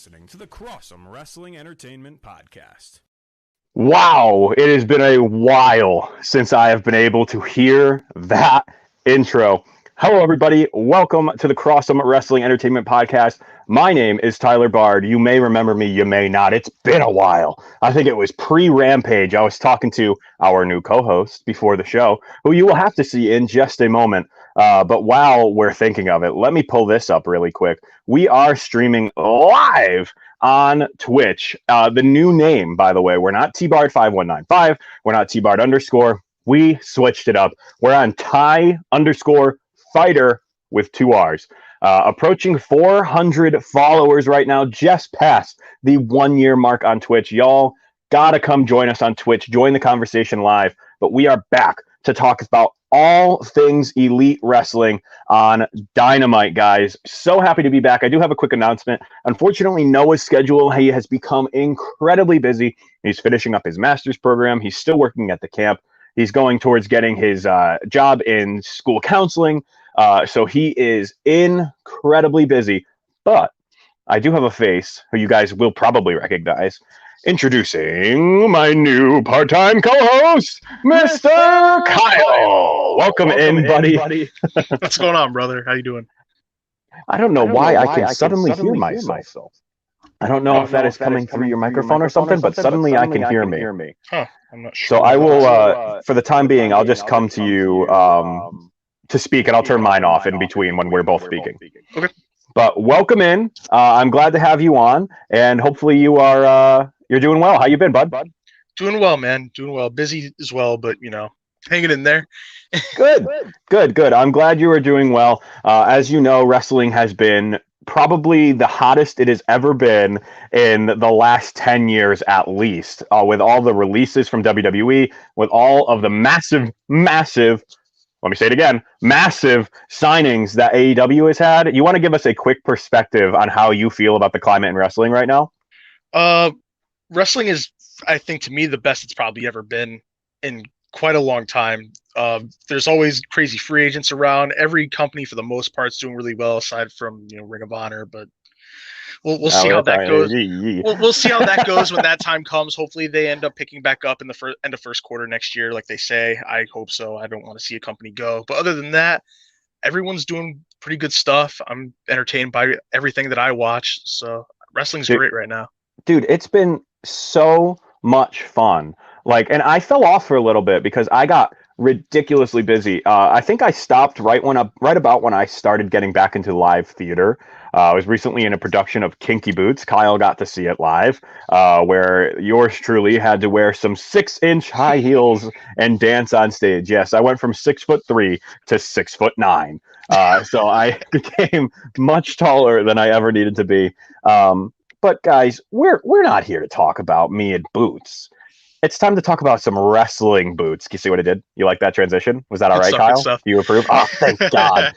listening to the Cross'em Wrestling Entertainment Podcast. Wow, it has been a while since I have been able to hear that intro. Hello, everybody. Welcome to the Cross'em Wrestling Entertainment Podcast. My name is Tyler Bard. You may remember me, you may not. It's been a while. I think it was pre-Rampage. I was talking to our new co-host before the show, who you will have to see in just a moment. But while we're thinking of it, let me pull this up really quick. We are streaming live on Twitch. The new name, by the way, we're not tbard5195. We're not tbard_. We switched it up. We're on Ty_fighter with 2 R's. Approaching 400 followers right now, just past the 1-year mark on Twitch. Y'all gotta come join us on Twitch. Join the conversation live. But we are back to talk about all things elite wrestling on Dynamite, guys. So happy to be back. I do have a quick announcement. Unfortunately, Noah's schedule, he has become incredibly busy. He's finishing up his master's program. He's still working at the camp. He's going towards getting his job in school counseling. So he is incredibly busy. But I do have a face who you guys will probably recognize. Introducing my new part-time co-host, Mr. Kyle. Welcome in, buddy. What's going on, brother? How you doing? I don't know why I can suddenly hear myself. I don't know if that is coming through your microphone or something, but suddenly I can hear me. Huh, I'm not sure. So I will, for the time being, I'll just come to you to speak, and I'll turn mine off in between when we're both speaking. Okay. But welcome in. I'm glad to have you on, and hopefully you are you're doing well. How you been, bud? Doing well, man. Doing well. Busy as well, but hanging in there. Good. I'm glad you are doing well. As you know, wrestling has been probably the hottest it has ever been in the last 10 years at least, with all the releases from WWE, with all of the massive, let me say it again, massive signings that AEW has had. You want to give us a quick perspective on how you feel about the climate in wrestling right now? Wrestling is, I think, to me, the best it's probably ever been in quite a long time. There's always crazy free agents around. Every company, for the most part, is doing really well, aside from Ring of Honor. But we'll see how that goes. We'll see how that goes when that time comes. Hopefully, they end up picking back up in the end of first quarter next year, like they say. I hope so. I don't want to see a company go. But other than that, everyone's doing pretty good stuff. I'm entertained by everything that I watch. So wrestling's great right now. Dude, it's been so much fun. And I fell off for a little bit because I got ridiculously busy. I think I stopped right about when I started getting back into live theater. I was recently in a production of Kinky Boots. Kyle got to see it live, where yours truly had to wear some 6-inch high heels and dance on stage. Yes, I went from 6'3" to 6'9". So I became much taller than I ever needed to be. But guys, we're not here to talk about me and boots. It's time to talk about some wrestling boots. You see what I did? You like that transition? Was that all right, Kyle? You approve? Oh, thank God.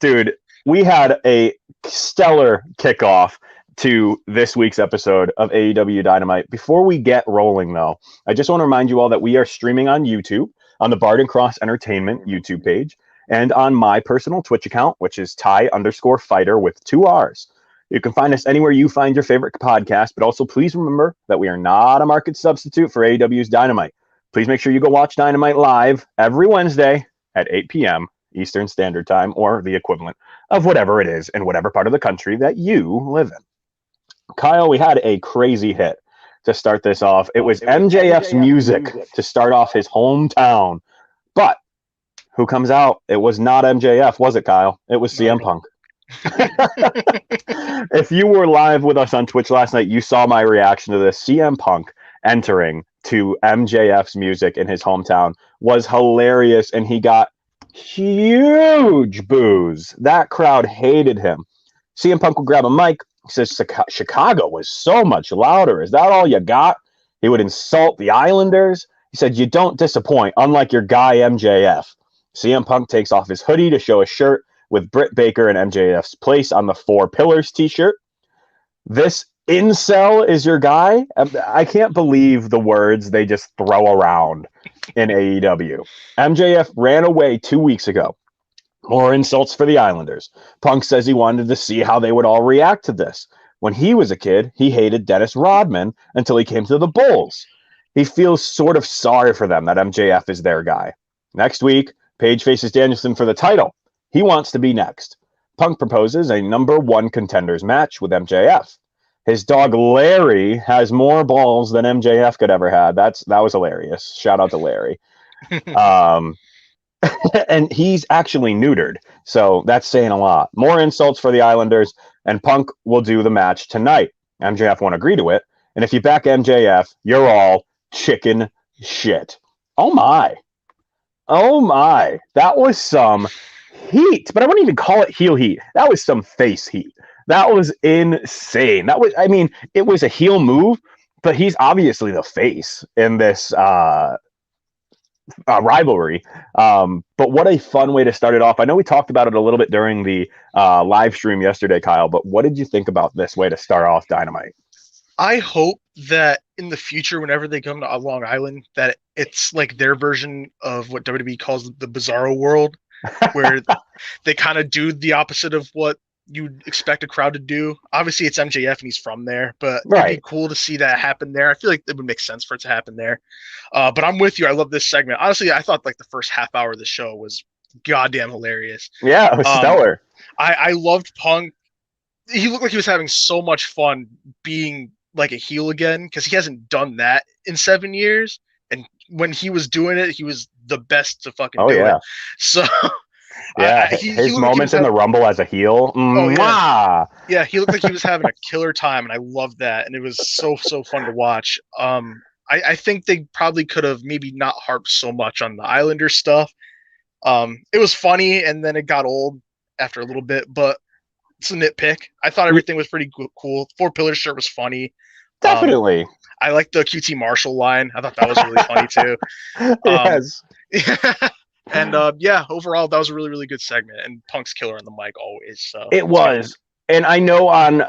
Dude, we had a stellar kickoff to this week's episode of AEW Dynamite. Before we get rolling, though, I just want to remind you all that we are streaming on YouTube, on the Bard and Cross Entertainment YouTube page, and on my personal Twitch account, which is Ty_fighter with 2 R's. You can find us anywhere you find your favorite podcast, but also please remember that we are not a market substitute for AEW's Dynamite. Please make sure you go watch Dynamite live every Wednesday at 8 p.m. Eastern Standard Time, or the equivalent of whatever it is in whatever part of the country that you live in. Kyle, we had a crazy hit to start this off. It was MJF's music to start off his hometown. But who comes out? It was not MJF, was it, Kyle? It was CM Punk. If you were live with us on Twitch last night, you saw my reaction to this. CM Punk entering to MJF's music in his hometown was hilarious, and he got huge boos. That crowd hated him. CM Punk would grab a mic. He says, Chicago was so much louder. Is that all you got? He would insult the Islanders. He said, you don't disappoint, unlike your guy MJF. CM Punk takes off his hoodie to show a shirt with Britt Baker and MJF's place on the 4 Pillars t-shirt. This incel is your guy? I can't believe the words they just throw around in AEW. MJF ran away 2 weeks ago. More insults for the Islanders. Punk says he wanted to see how they would all react to this. When he was a kid, he hated Dennis Rodman until he came to the Bulls. He feels sort of sorry for them that MJF is their guy. Next week, Page faces Danielson for the title. He wants to be next. Punk proposes a number 1 contenders match with MJF. His dog Larry has more balls than MJF could ever have. That was hilarious. Shout out to Larry. And he's actually neutered, so that's saying a lot. More insults for the Islanders, and Punk will do the match tonight. MJF won't agree to it, and if you back MJF, you're all chicken shit. Oh my. That was some heat, but I wouldn't even call it heel heat. That was some face heat. That was insane. It was a heel move, but he's obviously the face in this rivalry. But what a fun way to start it off. I know we talked about it a little bit during the live stream yesterday, Kyle, but what did you think about this way to start off Dynamite? I hope that in the future, whenever they come to Long Island, that it's like their version of what WWE calls the Bizarro World, where they kind of do the opposite of what you'd expect a crowd to do. Obviously, it's MJF and he's from there, but it'd be cool to see that happen there. I feel like it would make sense for it to happen there. But I'm with you. I love this segment. Honestly, I thought like the first half hour of the show was goddamn hilarious. Yeah, it was stellar. I loved Punk. He looked like he was having so much fun being like a heel again, because he hasn't done that in 7 years. And when he was doing it, he was the best to fucking do it. So yeah, his moments in the Rumble as a heel. Yeah, he looked like he was having a killer time, and I loved that. And it was so fun to watch. I think they probably could have maybe not harped so much on the Islander stuff. It was funny, and then it got old after a little bit, but it's a nitpick. I thought everything was pretty cool. 4 Pillars shirt was funny. Definitely. I liked the QT Marshall line. I thought that was really funny too. Yes. And overall, that was a really, really good segment. And Punk's killer on the mic always. So it was. And I know on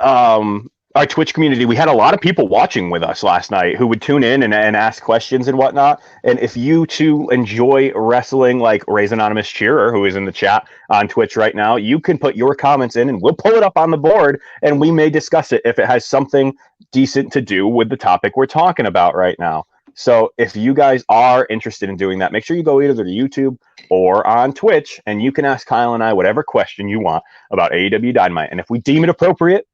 our Twitch community, we had a lot of people watching with us last night who would tune in and ask questions and whatnot. And if you too enjoy wrestling, like Ray's Anonymous Cheerer, who is in the chat on Twitch right now, you can put your comments in and we'll pull it up on the board and we may discuss it if it has something decent to do with the topic we're talking about right now. So if you guys are interested in doing that, make sure you go either to YouTube or on Twitch and you can ask Kyle and I whatever question you want about AEW Dynamite. And if we deem it appropriate,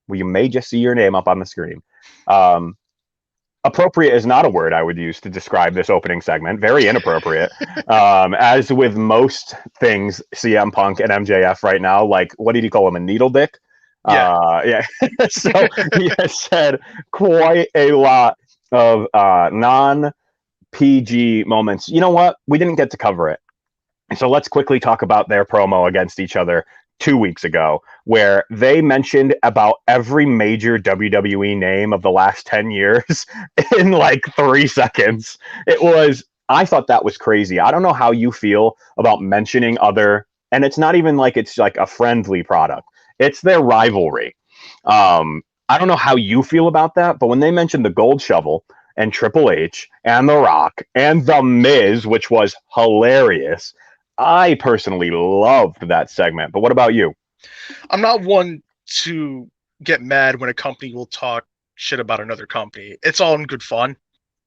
well, you may just see your name up on the screen. Appropriate is not a word I would use to describe this opening segment. Very inappropriate. As with most things CM Punk and MJF right now, like, what did he call him, a needle dick? Yeah. So he has said quite a lot of non-PG moments. You know what? We didn't get to cover it. So let's quickly talk about their promo against each other 2 weeks ago, where they mentioned about every major WWE name of the last 10 years in like 3 seconds. I thought that was crazy. I don't know how you feel about mentioning and it's not even like it's like a friendly product. It's their rivalry. I don't know how you feel about that, but when they mentioned the Gold Shovel and Triple H and The Rock and The Miz, which was hilarious, I personally loved that segment. But what about you? I'm not one to get mad when a company will talk shit about another company. It's all in good fun.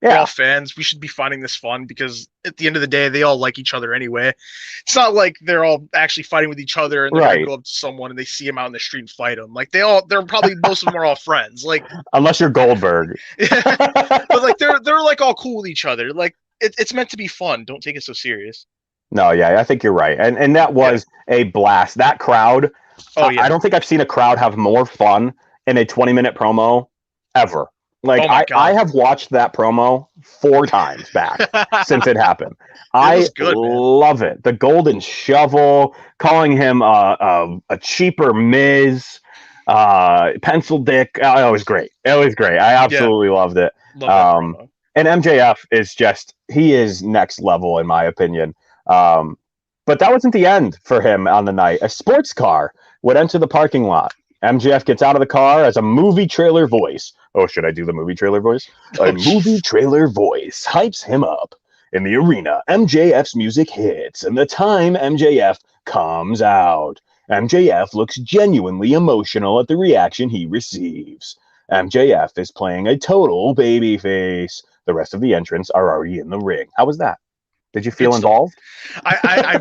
We're all fans. We should be finding this fun because at the end of the day, they all like each other anyway. It's not like they're all actually fighting with each other and they're gonna go up to someone and they see him out in the street and fight him. Like they're probably most of them are all friends. Like unless you're Goldberg, but like they're like all cool with each other. Like it's meant to be fun. Don't take it so serious. No, yeah, I think you're right, and that was a blast. That crowd. I don't think I've seen a crowd have more fun in a 20-minute promo ever. Like I have watched that promo 4 times back since it happened. I love it. The Golden Shovel, calling him a cheaper Miz, pencil dick. Oh, it was great. It was great. I absolutely loved it. And MJF he is next level in my opinion. But that wasn't the end for him on the night. A sports car would enter the parking lot. MJF gets out of the car as a movie trailer voice. Oh, should I do the movie trailer voice? A movie trailer voice hypes him up. In the arena, MJF's music hits, and the time MJF comes out. MJF looks genuinely emotional at the reaction he receives. MJF is playing a total babyface. The rest of the entrants are already in the ring. How was that? Did you feel involved? I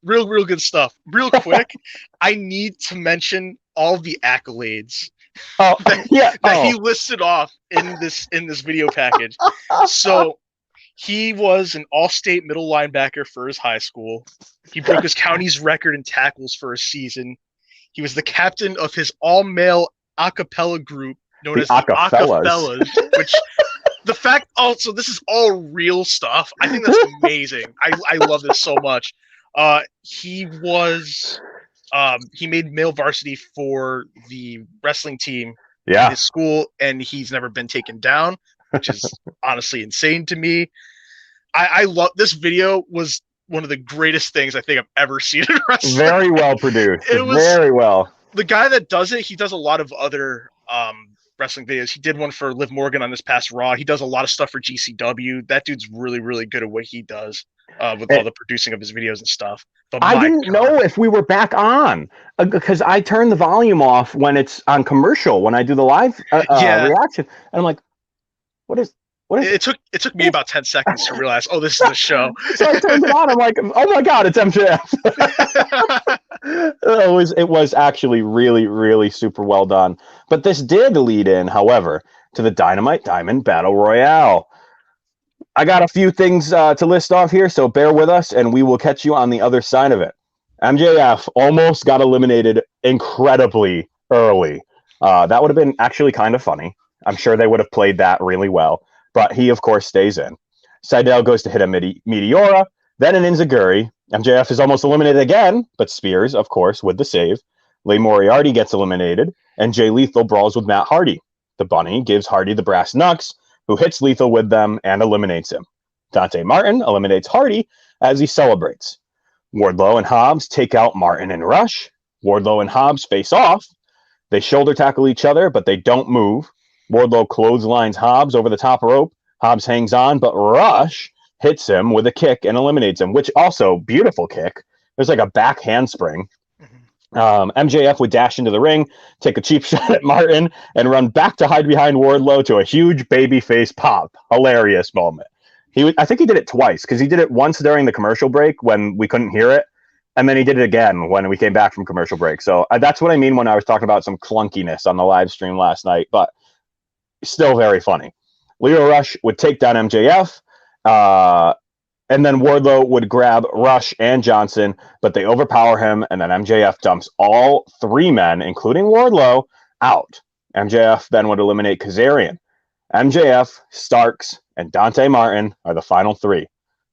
real good stuff. Real quick, I need to mention all the accolades that he listed off in this video package. So he was an all-state middle linebacker for his high school. He broke his county's record in tackles for a season. He was the captain of his all-male a cappella group known as the Acafellas, which the fact also this is all real stuff. I think that's amazing. I love this so much. He made male varsity for the wrestling team in his school, and he's never been taken down, which is honestly insane to me. I love this video. Was one of the greatest things I think I've ever seen in wrestling. Very well produced. Very well. The guy that does it, he does a lot of other wrestling videos. He did one for Liv Morgan on this past Raw. He does a lot of stuff for GCW. That dude's really, really good at what he does with all the producing of his videos and stuff. But I didn't know if we were back on because I turn the volume off when it's on commercial, when I do the live reaction. And I'm like, what is it took me about 10 seconds to realize, oh, this is the show. So I turned it on. I'm like, oh my God, it's MJF. It was actually really, really super well done. But this did lead in, however, to the Dynamite Diamond Battle Royale. I got a few things to list off here, so bear with us, and we will catch you on the other side of it. MJF almost got eliminated incredibly early. That would have been actually kind of funny. I'm sure they would have played that really well. But he, of course, stays in. Seidel goes to hit a Meteora, then an Enziguri. MJF is almost eliminated again, but Spears, of course, with the save. Lee Moriarty gets eliminated, and Jay Lethal brawls with Matt Hardy. The Bunny gives Hardy the brass knucks, who hits Lethal with them and eliminates him. Dante Martin eliminates Hardy as he celebrates. Wardlow and Hobbs take out Martin and Rush. Wardlow and Hobbs face off. They shoulder tackle each other, but they don't move. Wardlow clotheslines Hobbs over the top rope. Hobbs hangs on, but Rush hits him with a kick and eliminates him, which also, beautiful kick. There's like a back handspring. MJF would dash into the ring, take a cheap shot at Martin, and run back to hide behind Wardlow to a huge babyface pop. Hilarious moment. I think he did it twice, because he did it once during the commercial break when we couldn't hear it, and then he did it again when we came back from commercial break. So that's what I mean when I was talking about some clunkiness on the live stream last night, but still very funny. Leo Rush would take down MJF, and then Wardlow would grab Rush and Johnson, but they overpower him, and then MJF dumps all three men, including Wardlow, out. MJF then would eliminate Kazarian. MJF, Starks, and Dante Martin are the final three.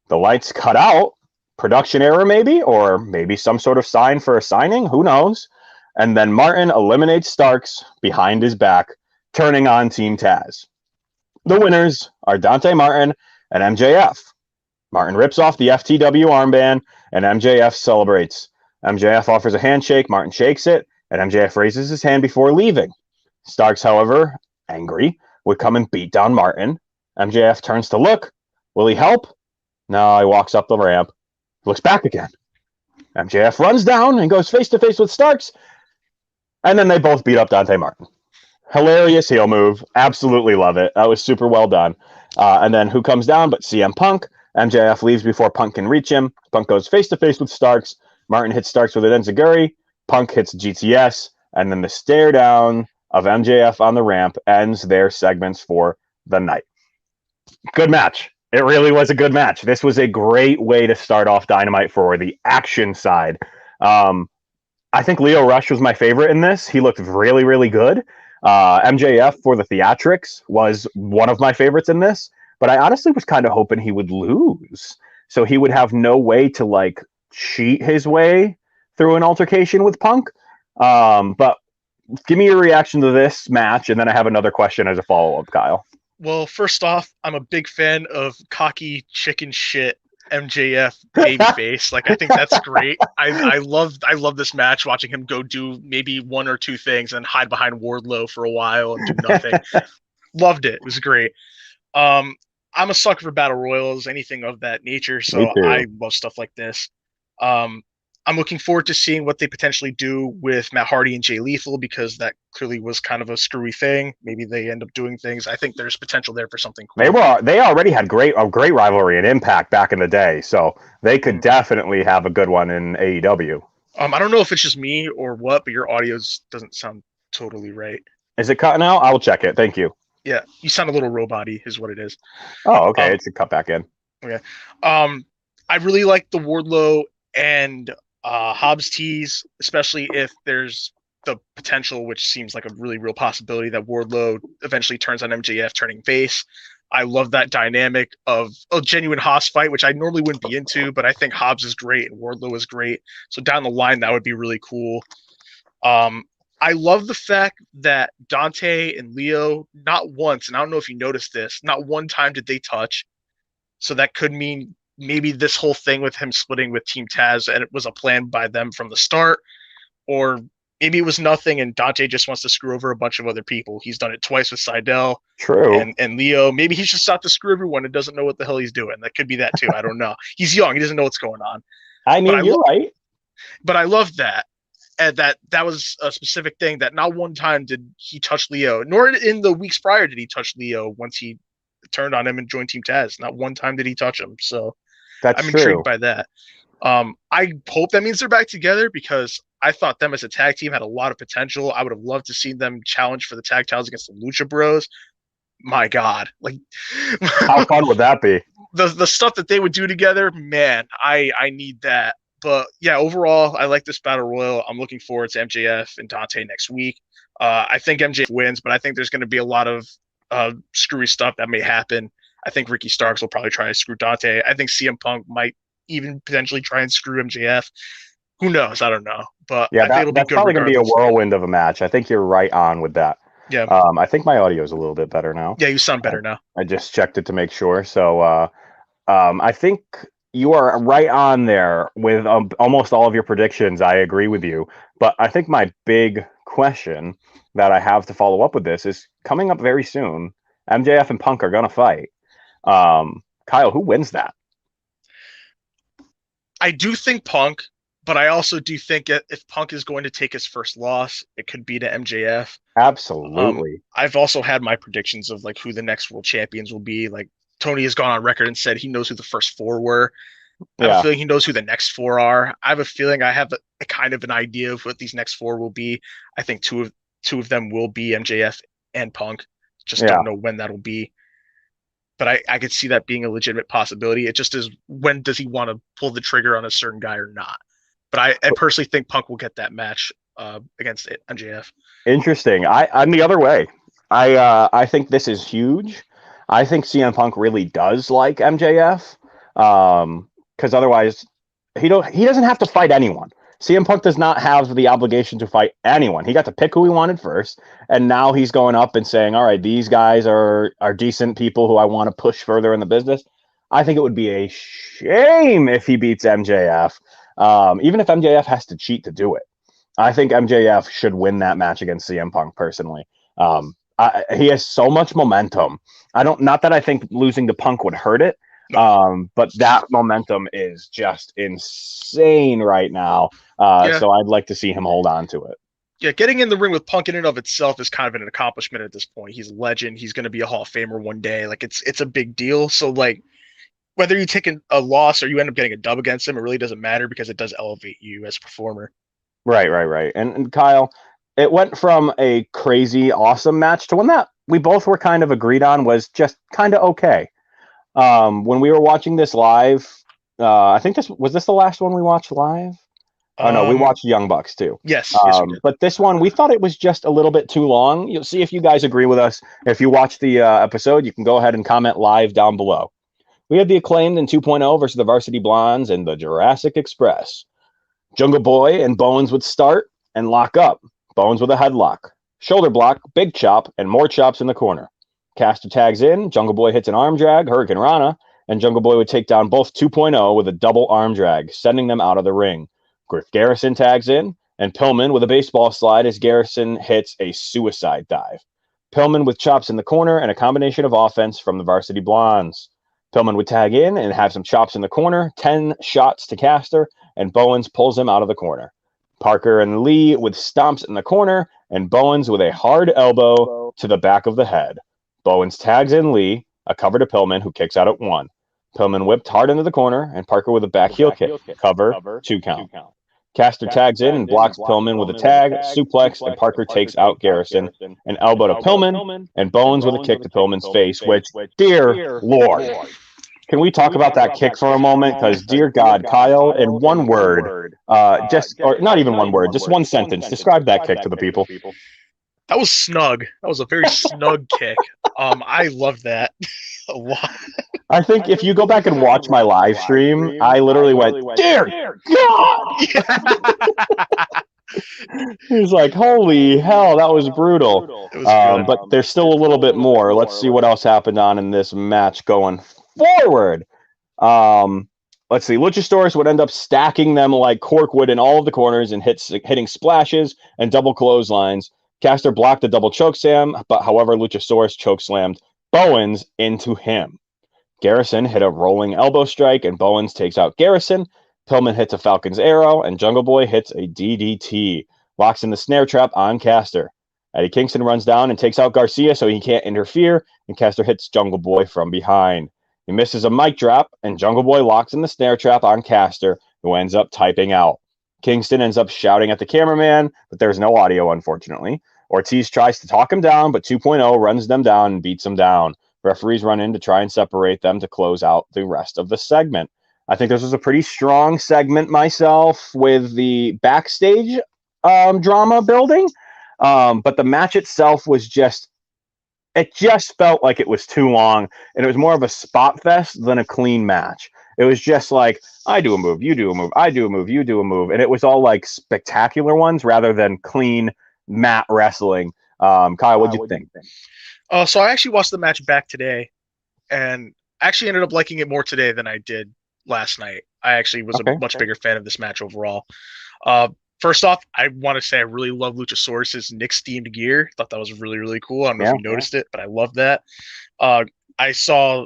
The lights cut out. Production error, maybe, or maybe some sort of sign for a signing. Who knows? And then Martin eliminates Starks behind his back, turning on Team Taz. The winners are Dante Martin and MJF. Martin rips off the FTW armband, and MJF celebrates. MJF offers a handshake, Martin shakes it, and MJF raises his hand before leaving. Starks, however, angry, would come and beat down Martin. MJF turns to look. Will he help? No, he walks up the ramp. Looks back again. MJF runs down and goes face-to-face with Starks, and then they both beat up Dante Martin. Hilarious heel move. Absolutely love it. That was super well done. And then who comes down but CM Punk? MJF leaves before Punk can reach him. Punk goes face-to-face with Starks. Martin hits Starks with an Enziguri. Punk hits GTS. And then the stare down of MJF on the ramp ends their segments for the night. Good match. It really was a good match. This was a great way to start off Dynamite for the action side. I think Leo Rush was my favorite in this. He looked really, really good. MJF for the theatrics was one of my favorites in this. But I honestly was kind of hoping he would lose. So he would have no way to, like, cheat his way through an altercation with Punk. But give me your reaction to this match, and then I have another question as a follow-up, Kyle. Well, first off, I'm a big fan of cocky chicken shit MJF babyface. Like, I think that's great. I love this match, watching him go do maybe one or two things and hide behind Wardlow for a while and do nothing. Loved it. It was great. I'm a sucker for battle royals, anything of that nature, so I love stuff like this. I'm looking forward to seeing what they potentially do with Matt Hardy and Jay Lethal, because that clearly was kind of a screwy thing. Maybe they end up doing things. I think there's potential there for something cool. They already had a great rivalry and Impact back in the day, so they could definitely have a good one in AEW. I don't know if it's just me or what, but your audio doesn't sound totally right. Is it cutting out? I will check it. Thank you. Yeah, you sound a little robot-y is what it is. Oh, okay. It's a cut back in. Okay. I really like the Wardlow and Hobbs tease, especially if there's the potential, which seems like a really real possibility, that Wardlow eventually turns on MJF, turning face. I love that dynamic of a genuine Hobbs fight, which I normally wouldn't be into, but I think Hobbs is great and Wardlow is great. So down the line, that would be really cool. I love the fact that Dante and Leo, not once, and I don't know if you noticed this, not one time did they touch. So that could mean maybe this whole thing with him splitting with Team Taz, and it was a plan by them from the start, or maybe it was nothing and Dante just wants to screw over a bunch of other people. He's done it twice with Seidel. True. And Leo. Maybe he's just out to screw everyone and doesn't know what the hell he's doing. That could be that too. I don't know. He's young. He doesn't know what's going on. I mean, you're right. But I love that. And that was a specific thing that not one time did he touch Leo, nor in the weeks prior did he touch Leo once he turned on him and joined Team Taz. Not one time did he touch him. So I'm intrigued by that. I hope that means they're back together, because I thought them as a tag team had a lot of potential. I would have loved to see them challenge for the tag titles against the Lucha Bros. My God, like how fun would that be? The stuff that they would do together, man, I need that. But yeah, overall, I like this battle royal. I'm looking forward to MJF and Dante next week. I think MJF wins, but I think there's going to be a lot of screwy stuff that may happen. I think Ricky Starks will probably try to screw Dante. I think CM Punk might even potentially try and screw MJF. Who knows? I don't know. But yeah, I think it'll be good. Probably going to be a whirlwind of a match. I think you're right on with that. Yeah. I think my audio is a little bit better now. Yeah, you sound better now. I just checked it to make sure. So I think you are right on there with almost all of your predictions. I agree with you. But I think my big question that I have to follow up with this is coming up very soon. MJF and Punk are going to fight. Kyle, who wins that? I do think Punk, but I also do think if Punk is going to take his first loss, it could be to MJF. Absolutely. I've also had my predictions of like who the next world champions will be. Like Tony has gone on record and said he knows who the first four were. I have a feeling he knows who the next four are. I have a feeling I have a kind of an idea of what these next four will be. I think two of them will be MJF and Punk. Just don't know when that'll be. But I could see that being a legitimate possibility. It just is, when does he want to pull the trigger on a certain guy or not? But I personally think Punk will get that match against MJF. Interesting. I'm the other way. I think this is huge. I think CM Punk really does like MJF, because otherwise he doesn't have to fight anyone. CM Punk does not have the obligation to fight anyone. He got to pick who he wanted first, and now he's going up and saying, all right, these guys are decent people who I want to push further in the business. I think it would be a shame if he beats MJF, even if MJF has to cheat to do it. I think MJF should win that match against CM Punk personally. He has so much momentum. Not that I think losing to Punk would hurt it, but that momentum is just insane right now. So I'd like to see him hold on to it. Yeah, getting in the ring with Punk in and of itself is kind of an accomplishment at this point. He's a legend. He's going to be a Hall of Famer one day. Like it's a big deal. So like whether you take a loss or you end up getting a dub against him, it really doesn't matter, because it does elevate you as a performer. Right. And Kyle, it went from a crazy awesome match to one that we both were kind of agreed on was just kind of okay. When we were watching this live, I think this was the last one we watched live. Oh no, we watched Young Bucks too. Yes, we did. But this one, we thought it was just a little bit too long. You'll see if you guys agree with us. If you watch the episode, you can go ahead and comment live down below. We had the Acclaimed in 2.0 versus the Varsity Blondes and the Jurassic Express. Jungle Boy and Bones would start and lock up. Bones with a headlock, shoulder block, big chop, and more chops in the corner. Caster tags in, Jungle Boy hits an arm drag, Hurricane Rana, and Jungle Boy would take down both 2.0 with a double arm drag, sending them out of the ring. Griff Garrison tags in, and Pillman with a baseball slide as Garrison hits a suicide dive. Pillman with chops in the corner and a combination of offense from the Varsity Blondes. Pillman would tag in and have some chops in the corner, 10 shots to Caster, and Bowens pulls him out of the corner. Parker and Lee with stomps in the corner, and Bowens with a hard elbow to the back of the head. Bowens tags in Lee, a cover to Pillman, who kicks out at 1. Pillman whipped hard into the corner, and Parker with a back heel kick. Cover, 2 count. Caster tags in and blocks Pillman with a tag, suplex, and Parker takes out Garrison, an elbow to Pillman, and Bowens with a kick to Pillman's face, which, dear Lord. Can we talk about that kick for a moment? Because, dear God, Kyle, in one word, or not even one word, just one sentence, describe that kick to the people. That was snug. That was a very snug kick. I love that a lot. I think if you go back and watch my live stream, I literally went, dear God! He's like, holy hell, that was brutal. But there's still a little bit more. Let's see what else happened in this match going forward. Let's see. Luchasaurus would end up stacking them like corkwood in all of the corners and hitting splashes and double clotheslines. Caster blocked the double chokeslam, but however, Luchasaurus chokeslammed Bowens into him. Garrison hit a rolling elbow strike, and Bowens takes out Garrison. Pillman hits a Falcon's Arrow, and Jungle Boy hits a DDT. Locks in the snare trap on Caster. Eddie Kingston runs down and takes out Garcia so he can't interfere, and Caster hits Jungle Boy from behind. He misses a mic drop, and Jungle Boy locks in the snare trap on Caster, who ends up typing out. Kingston ends up shouting at the cameraman, but there's no audio, unfortunately. Ortiz tries to talk him down, but 2.0 runs them down and beats him down. Referees run in to try and separate them to close out the rest of the segment. I think this was a pretty strong segment myself with the backstage drama building. But the match itself was it just felt like it was too long, and it was more of a spot fest than a clean match. It was just like, I do a move, you do a move, I do a move, you do a move. And it was all like spectacular ones rather than clean mat wrestling. Kyle, what do you think? So I actually watched the match back today, and actually ended up liking it more today than I did last night. I actually was a much bigger fan of this match overall. First off, I want to say I really love Luchasaurus' Nick's themed gear. Thought that was really, really cool. I don't know if you noticed it, but I love that. I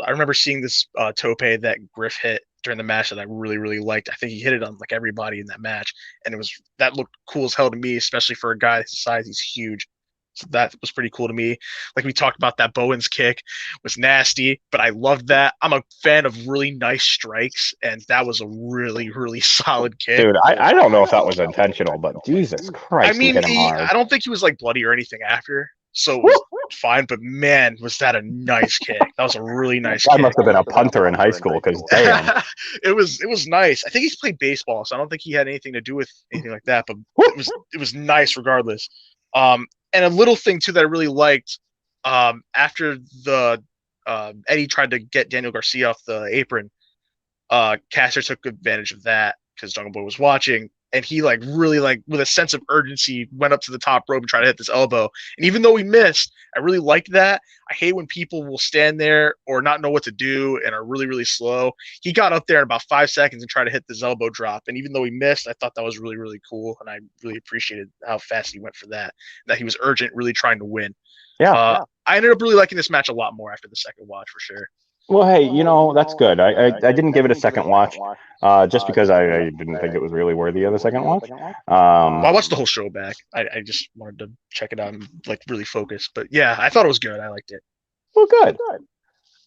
remember seeing this tope that Griff hit during the match that I really, really liked. I think he hit it on like everybody in that match, and that looked cool as hell to me, especially for a guy his size. He's huge. So that was pretty cool to me. Like we talked about, that Bowens kick was nasty, but I loved that. I'm a fan of really nice strikes, and that was a really, really solid kick. Dude, I don't know if that was intentional, but Jesus Christ. I mean, I don't think he was like bloody or anything after, so it was fine, but man, was that a nice kick. That was a really nice kick. I must have been a punter in high school, because damn. It was nice. I think he's played baseball, so I don't think he had anything to do with anything like that, but it was nice regardless. And a little thing too that I really liked, after the Eddie tried to get Daniel Garcia off the apron, Caster took advantage of that because Jungle Boy was watching, and he really with a sense of urgency went up to the top rope and tried to hit this elbow. And even though he missed, I really liked that. I hate when people will stand there or not know what to do and are really, really slow. He got up there in about 5 seconds and tried to hit this elbow drop. And even though he missed, I thought that was really, really cool. And I really appreciated how fast he went for that he was urgent, really trying to win. I ended up really liking this match a lot more after the second watch, for sure. Well, hey, that's good. I didn't give it a second watch just because I didn't think it was really worthy of a second watch. Well, I watched the whole show back. I just wanted to check it out and really focus. But yeah, I thought it was good. I liked it. Well, good.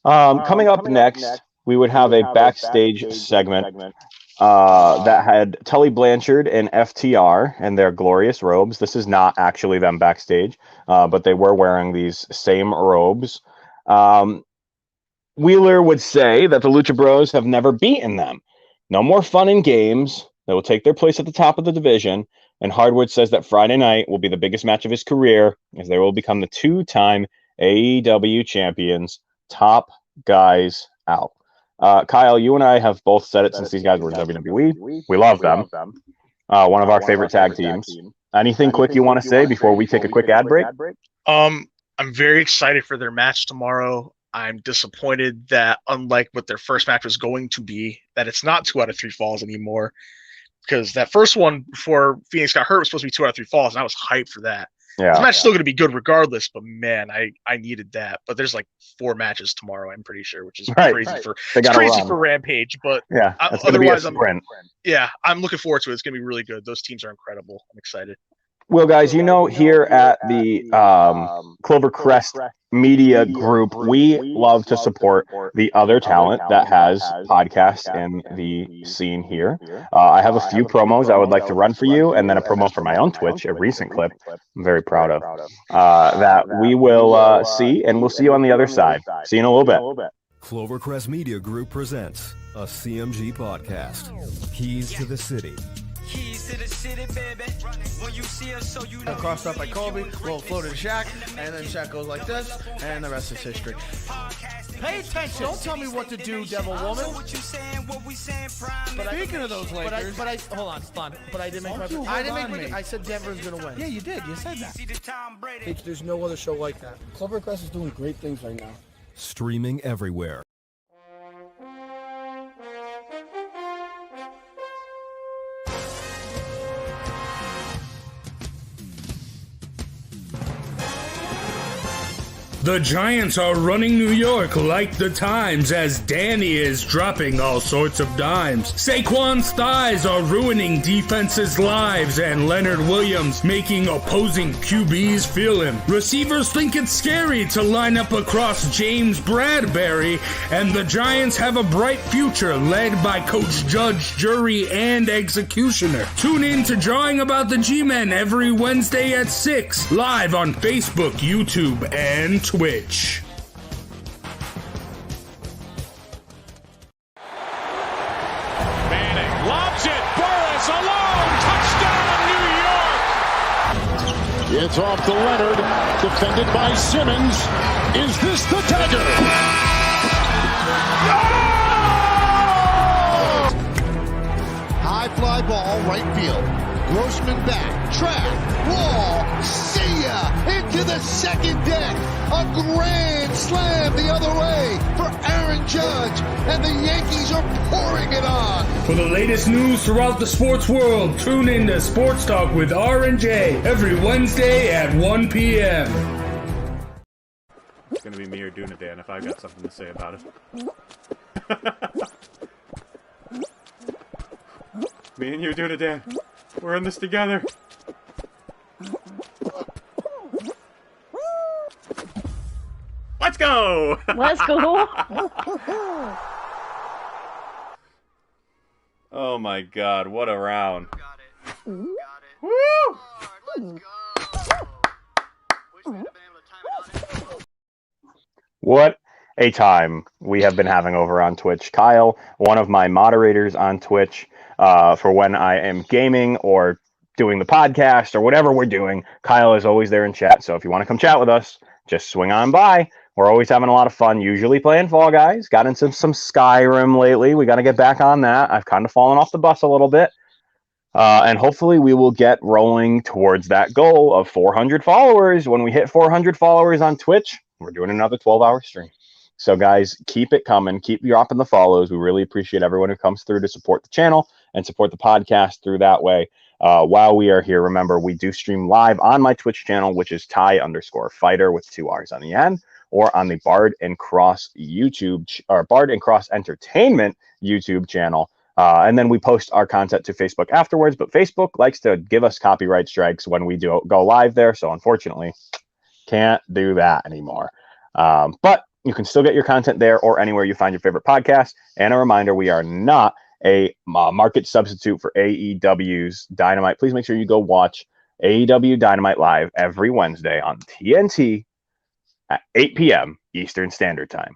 Coming up next, we would have a backstage segment that had Tully Blanchard and FTR and their glorious robes. This is not actually them backstage, but they were wearing these same robes. Wheeler would say that the Lucha Bros have never beaten them. No more fun and games. They will take their place at the top of the division. And Hardwood says that Friday night will be the biggest match of his career, as they will become the 2-time AEW champions. Top guys out. Kyle, you and I have both said it since these guys were in WWE. We love them. One of our favorite tag teams. Anything quick you want to say before we take a quick ad break? I'm very excited for their match tomorrow. I'm disappointed that, unlike what their first match was going to be, that it's not 2 out of 3 falls anymore. Because that first one before Phoenix got hurt was supposed to be 2 out of 3 falls, and I was hyped for that. The match's still going to be good regardless, but man, I needed that. But there's like 4 matches tomorrow, I'm pretty sure, which is crazy for Rampage. But otherwise, I'm looking forward to it. It's going to be really good. Those teams are incredible. I'm excited. Well, guys, here at the Clovercrest Media Group, we love to support the other talent that has podcasts in the scene here. I have a few promos I would like to run for you, and then a promo for my own Twitch, a recent clip I'm very proud of, that we will see, and we'll see you on the other side. See you in a little bit. Clovercrest Media Group presents a CMG podcast, Keys to the City. Keys to the city, baby. When you see us, so you know. Crossed up by Kobe, little flow to Shaq, and then Shaq goes like this, and the rest is history. Pay attention. Don't tell me what to do, devil woman. But speaking of those Lakers, hold on, fun. But I didn't make my. I didn't make my. I said Denver's gonna win. Yeah, you did. You said that. There's no other show like that. Clovercrest is doing great things right now. Streaming everywhere. The Giants are running New York like the Times as Danny is dropping all sorts of dimes. Saquon's thighs are ruining defenses' lives and Leonard Williams making opposing QBs feel him. Receivers think it's scary to line up across James Bradbury, and the Giants have a bright future led by Coach Judge, Jury, and Executioner. Tune in to Drawing About the G-Men every Wednesday at 6, live on Facebook, YouTube, and Twitch. Manning lobs it. Burris alone. Touchdown, New York. It's off to Leonard, defended by Simmons. Is this the dagger? High fly ball, right field. Grossman back, track, wall, see ya, into the second deck. A grand slam the other way for Aaron Judge, and the Yankees are pouring it on. For the latest news throughout the sports world, tune in to Sports Talk with R&J every Wednesday at 1 p.m. It's going to be me or Dunadan if I've got something to say about it. Me and you, Dunadan. We're in this together. Let's go! Let's go! Oh my god, what a round. Got it. Woo! Let's go. Wish we'd have been able to time it on it. What a time we have been having over on Twitch. Kyle, one of my moderators on Twitch, for when I am gaming or doing the podcast or whatever we're doing, Kyle is always there in chat. So if you want to come chat with us, just swing on by. We're always having a lot of fun, usually playing Fall Guys. Got into some Skyrim lately. We got to get back on that. I've kind of fallen off the bus a little bit. And hopefully we will get rolling towards that goal of 400 followers. When we hit 400 followers on Twitch, we're doing another 12-hour stream. So guys, keep it coming. Keep dropping the follows. We really appreciate everyone who comes through to support the channel and support the podcast through that way. While we are here, remember, we do stream live on my Twitch channel, which is Ty_Fighter with 2 R's on the end, or on the Bard and Cross YouTube, or Bard and Cross Entertainment YouTube channel. And then we post our content to Facebook afterwards, but Facebook likes to give us copyright strikes when we do go live there. So unfortunately, can't do that anymore. But you can still get your content there or anywhere you find your favorite podcast. And a reminder, we are not a market substitute for AEW's Dynamite. Please make sure you go watch AEW Dynamite live every Wednesday on TNT at 8 p.m. Eastern Standard Time.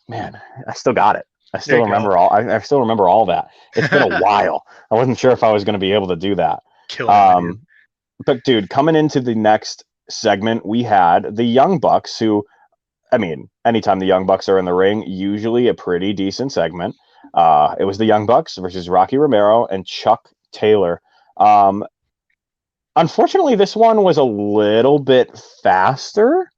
Man, I still got it. I still remember I still remember all that. It's been a while. I wasn't sure if I was going to be able to do that. But dude, coming into the next segment, we had the Young Bucks, who, I mean, anytime the Young Bucks are in the ring, usually a pretty decent segment. It was the Young Bucks versus Rocky Romero and Chuck Taylor. Unfortunately, this one was a little bit faster.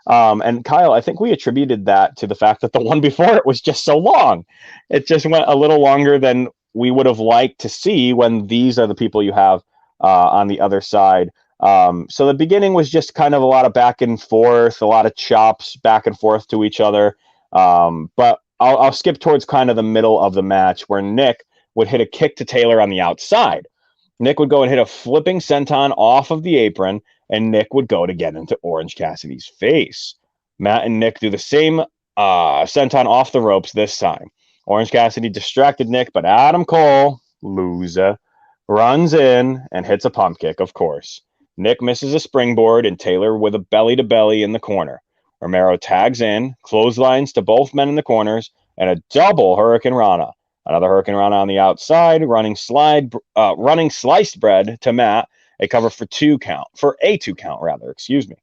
And Kyle, I think we attributed that to the fact that the one before it was just so long. It just went a little longer than we would have liked to see when these are the people you have on the other side So the beginning was just kind of a lot of back and forth, a lot of chops back and forth to each other. But I'll skip towards kind of the middle of the match where Nick would hit a kick to Taylor on the outside. Nick would go and hit a flipping senton off of the apron, and Nick would go to get into Orange Cassidy's face. Matt and Nick do the same senton off the ropes this time. Orange Cassidy distracted Nick, but Adam Cole, loser, runs in and hits a pump kick, of course. Nick misses a springboard, and Taylor with a belly-to-belly in the corner. Romero tags in, clotheslines to both men in the corners, and a double Hurricane Rana. Another Hurricane Rana on the outside, running sliced bread to Matt, a cover for a 2 count, excuse me.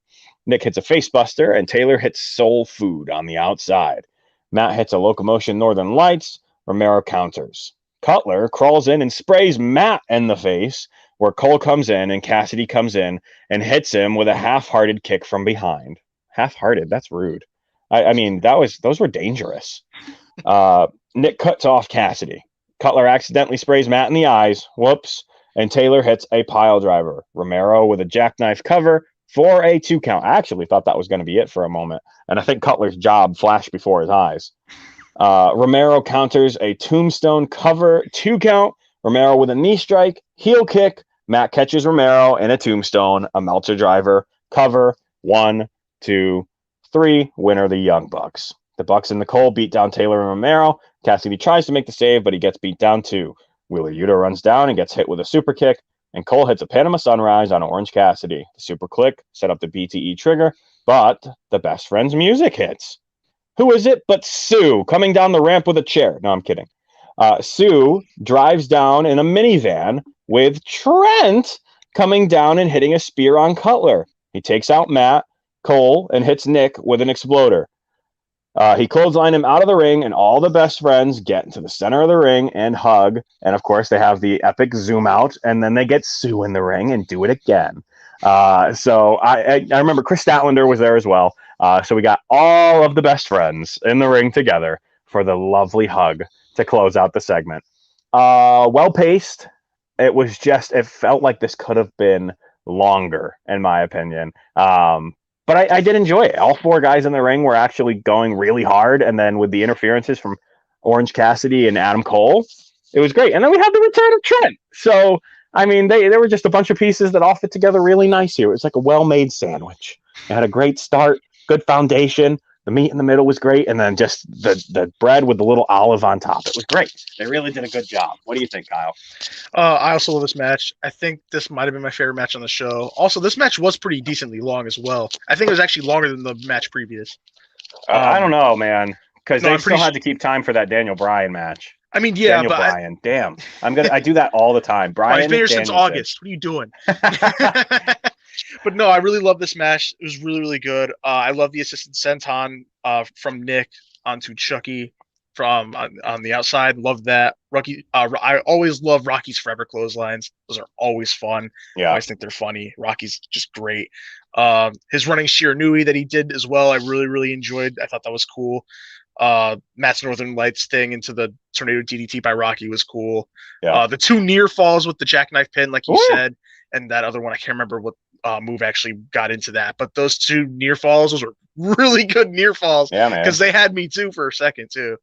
Nick hits a facebuster, and Taylor hits soul food on the outside. Matt hits a locomotion Northern Lights. Romero counters. Cutler crawls in and sprays Matt in the face, where Cole comes in and Cassidy comes in and hits him with a half-hearted kick from behind. Half-hearted? That's rude. I mean, those were dangerous. Nick cuts off Cassidy. Cutler accidentally sprays Matt in the eyes. Whoops. And Taylor hits a pile driver. Romero with a jackknife cover for a 2 count. I actually thought that was going to be it for a moment. And I think Cutler's job flashed before his eyes. Romero counters a tombstone cover 2 count. Romero with a knee strike, heel kick. Matt catches Romero in a tombstone, a Meltzer driver, cover, 1, 2, 3. Winner, the Young Bucks. The Bucks and Nicole beat down Taylor and Romero. Cassidy tries to make the save, but he gets beat down too. Wheeler Yuta runs down and gets hit with a super kick, and Cole hits a Panama Sunrise on Orange Cassidy. The super click set up the BTE trigger, but the Best Friends music hits. Who is it but Sue coming down the ramp with a chair? No, I'm kidding. Sue drives down in a minivan with Trent coming down and hitting a spear on Cutler. He takes out Matt, Cole, and hits Nick with an exploder. He clotheslined him out of the ring, and all the Best Friends get into the center of the ring and hug. And, of course, they have the epic zoom out, and then they get Sue in the ring and do it again. So I remember Chris Statlander was there as well. So we got all of the Best Friends in the ring together for the lovely hug to close out the segment. Well-paced. It felt like this could have been longer, in my opinion. But I did enjoy it. All 4 guys in the ring were actually going really hard. And then with the interferences from Orange Cassidy and Adam Cole, it was great. And then we had the return of Trent. So, I mean, they were just a bunch of pieces that all fit together really nice here. It was like a well-made sandwich. It had a great start, good foundation. The meat in the middle was great. And then just the bread with the little olive on top. It was great. They really did a good job. What do you think, Kyle? I also love this match. I think this might have been my favorite match on the show. Also, this match was pretty decently long as well. I think it was actually longer than the match previous. I don't know, man, because they still had to keep time for that Daniel Bryan match. I mean, yeah, Daniel but Bryan. Damn, I do that all the time. Bryan, he's been here since August. What are you doing? But no, I really love this match. It was really, really good. I love the assisted senton from Nick onto Chucky from on the outside. Love that. Rocky. I always love Rocky's Forever clotheslines. Those are always fun. Yeah, I always think they're funny. Rocky's just great. His running Shiranui that he did as well, I really, really enjoyed. I thought that was cool. Matt's Northern Lights thing into the Tornado DDT by Rocky was cool. Yeah. The 2 near falls with the jackknife pin, like you said, and that other one, I can't remember what move actually got into that, but those 2 near falls, those were really good near falls. Yeah, man. Because they had me too for a second too.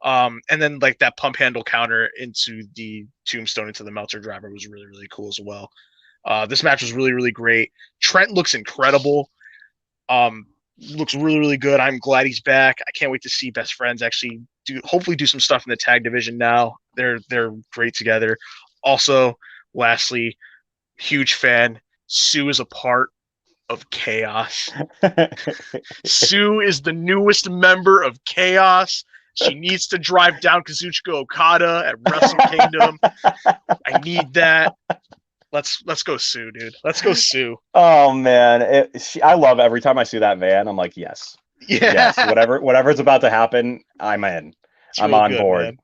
And then like that pump handle counter into the tombstone into the Meltzer driver was really, really cool as well. This match was really, really great. Trent looks incredible. Looks really, really good. I'm glad he's back. I can't wait to see Best Friends actually hopefully do some stuff in the tag division now. They're great together. Also, lastly, huge fan. Sue is a part of Chaos. Sue is the newest member of Chaos. She needs to drive down Kazuchika Okada at Wrestle Kingdom. I need that. Let's go Sue, dude. Let's go Sue. Oh man, I love every time I see that van. I'm like, yes, yes. Whatever's about to happen, I'm in. I'm on board.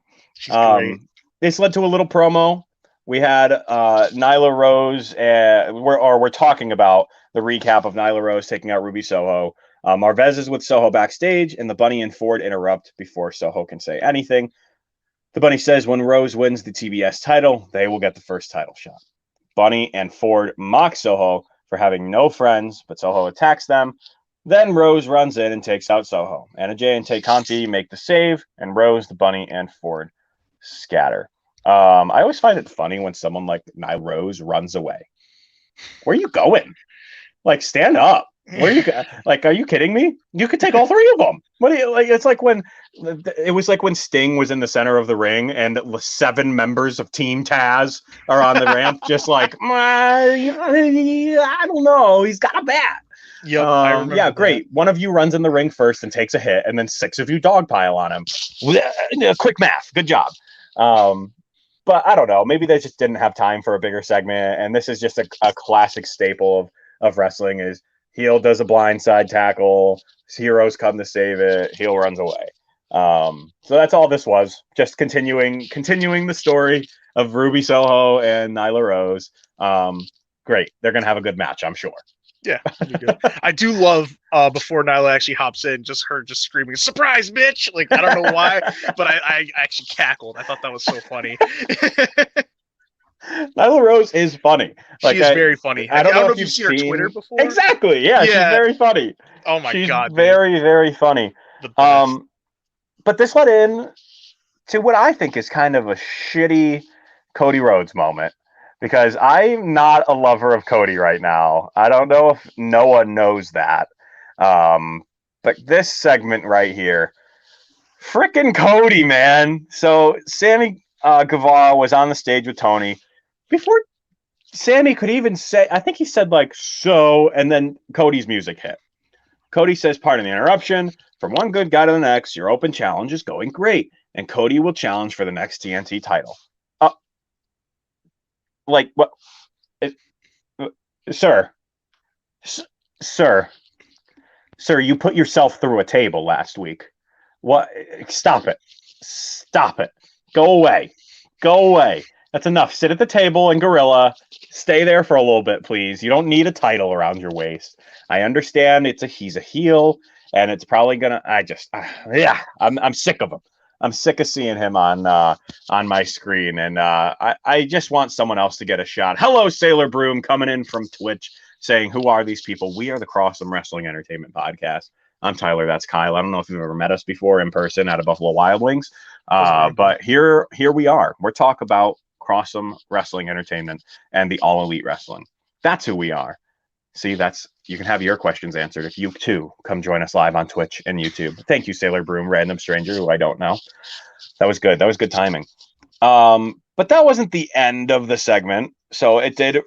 Great. This led to a little promo. We had Nyla Rose, we're talking about the recap of Nyla Rose taking out Ruby Soho. Marvez is with Soho backstage, and the Bunny and Ford interrupt before Soho can say anything. The Bunny says when Rose wins the TBS title, they will get the first title shot. Bunny and Ford mock Soho for having no friends, but Soho attacks them. Then Rose runs in and takes out Soho. Anna Jay and Tay Conti make the save, and Rose, the Bunny, and Ford scatter. I always find it funny when someone like Nyla Rose runs away. Where are you going? Like, stand up. Where are you like? Are you kidding me? You could take all three of them. What do you like? It's like when it was like when Sting was in the center of the ring, and the 7 members of Team Taz are on the ramp, just like I don't know. He's got a bat. Yep, I remember yeah, that. great. One of you runs in the ring first and takes a hit, and then 6 of you dogpile on him. Quick math. Good job. But I don't know. Maybe they just didn't have time for a bigger segment, and this is just a classic staple of wrestling is heel does a blindside tackle, heroes come to save it, heel runs away. So that's all this was. Just continuing the story of Ruby Soho and Nyla Rose. Great. They're going to have a good match, I'm sure. Yeah, that'd be good. I do love before Nyla actually hops in, just her just screaming, "Surprise, bitch!" Like, I don't know why, but I actually cackled. I thought that was so funny. Nyla Rose is funny. She is very funny. I don't know if you've seen her Twitter before. Exactly. Yeah, she's very funny. Oh my god, very, very funny. But this led in to what I think is kind of a shitty Cody Rhodes moment. Because I'm not a lover of Cody right now. I don't know if Noah knows that. But this segment right here, frickin' Cody, man. So Sammy Guevara was on the stage with Tony. Before Sammy could even say, I think he said like, so, and then Cody's music hit. Cody says, pardon the interruption. From one good guy to the next, your open challenge is going great. And Cody will challenge for the next TNT title. Like, what? Sir, you put yourself through a table last week. What? Stop it. Go away. That's enough. Sit at the table and gorilla. Stay there for a little bit, please. You don't need a title around your waist. I understand he's a heel, and it's probably gonna. I'm sick of him. I'm sick of seeing him on my screen, and I just want someone else to get a shot. Hello, Sailor Broom, coming in from Twitch, saying, "Who are these people?" We are the Crossum Wrestling Entertainment Podcast. I'm Tyler. That's Kyle. I don't know if you've ever met us before in person at a Buffalo Wild Wings, but here we are. We're talking about Crossum Wrestling Entertainment and the All Elite Wrestling. That's who we are. See, you can have your questions answered if you too come join us live on Twitch and YouTube. Thank you, Sailor Broom, random stranger who I don't know. That was good. That was good timing. But that wasn't the end of the segment. So it did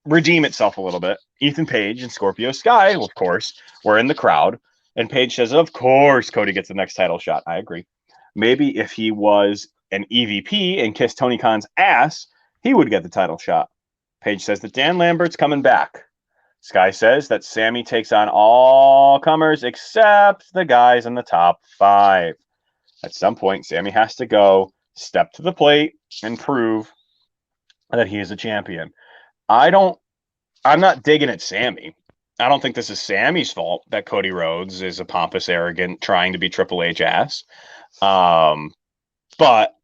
redeem itself a little bit. Ethan Page and Scorpio Sky, of course, were in the crowd. And Page says, of course, Cody gets the next title shot. I agree. Maybe if he was an EVP and kissed Tony Khan's ass, he would get the title shot. Page says that Dan Lambert's coming back. Sky says that Sammy takes on all comers except the guys in the top 5. At some point, Sammy has to go, step to the plate, and prove that he is a champion. I'm not digging at Sammy. I don't think this is Sammy's fault that Cody Rhodes is a pompous, arrogant, trying to be Triple H ass. But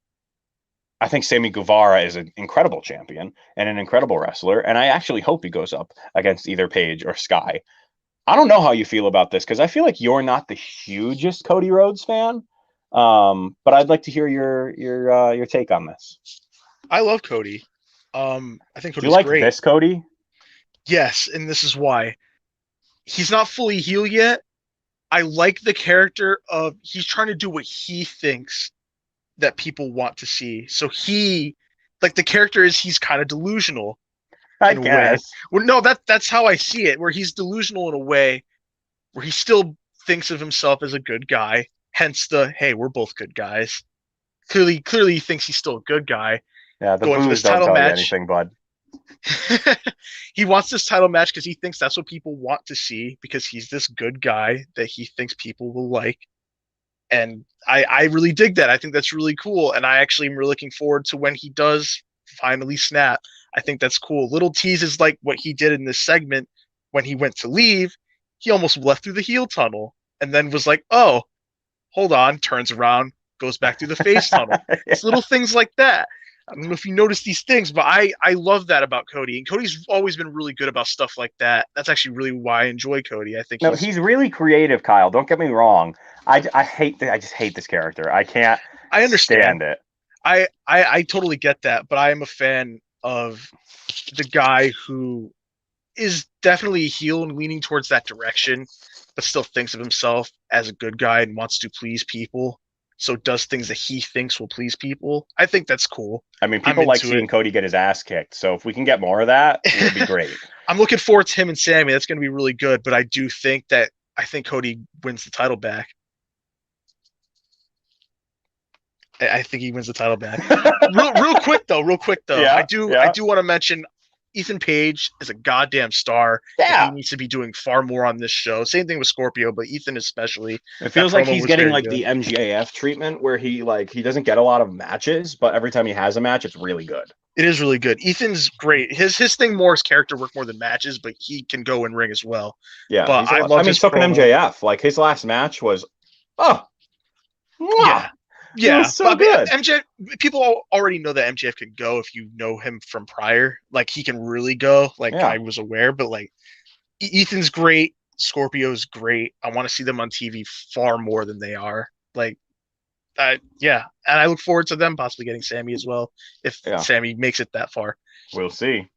I think Sammy Guevara is an incredible champion and an incredible wrestler, and I actually hope he goes up against either Page or Sky. I don't know how you feel about this, because I feel like you're not the hugest Cody Rhodes fan, but I'd like to hear your take on this. I love Cody. I think Cody's Do you like great. this Cody? Yes, and this is why. He's not fully heel yet. I like the character of he's trying to do what he thinks that people want to see. So the character is he's kind of delusional. I guess. Well, no, that's how I see it, where he's delusional in a way where he still thinks of himself as a good guy. Hence hey, we're both good guys. Clearly he thinks he's still a good guy. Yeah, the going for booze this don't title tell you match. anything, bud. He wants this title match because he thinks that's what people want to see, because he's this good guy that he thinks people will like. And I really dig that. I think that's really cool. And I actually am really looking forward to when he does finally snap. I think that's cool. Little teases like what he did in this segment when he went to leave. He almost left through the heel tunnel and then was like, oh, hold on, turns around, goes back through the face tunnel. It's little things like that. I don't know if you noticed these things, but I love that about Cody. And Cody's always been really good about stuff like that. That's actually really why I enjoy Cody. I think No, he's really creative, Kyle. Don't get me wrong. I just hate this character. I can't I understand stand it. I totally get that, but I am a fan of the guy who is definitely a heel and leaning towards that direction, but still thinks of himself as a good guy and wants to please people. So does things that he thinks will please people. I think that's cool. I mean, people like seeing Cody get his ass kicked. So if we can get more of that, it would be great. I'm looking forward to him and Sammy. That's going to be really good. But I think Cody wins the title back. I think he wins the title back. real quick though. Yeah, I do want to mention Ethan Page is a goddamn star. Yeah. He needs to be doing far more on this show. Same thing with Scorpio, but Ethan especially. It feels like he's getting like the MJF treatment where he doesn't get a lot of matches, but every time he has a match, it's really good. It is really good. Ethan's great. His thing more is character work more than matches, but he can go in ring as well. Yeah. But I mean, so can MJF. Like his last match was Yeah, so good. MJF, people already know that MJF can go if you know him from prior. Like he can really go. Like I was aware, but like Ethan's great. Scorpio's great. I want to see them on TV far more than they are. Like, and I look forward to them possibly getting Sammy as well if Sammy makes it that far. We'll see.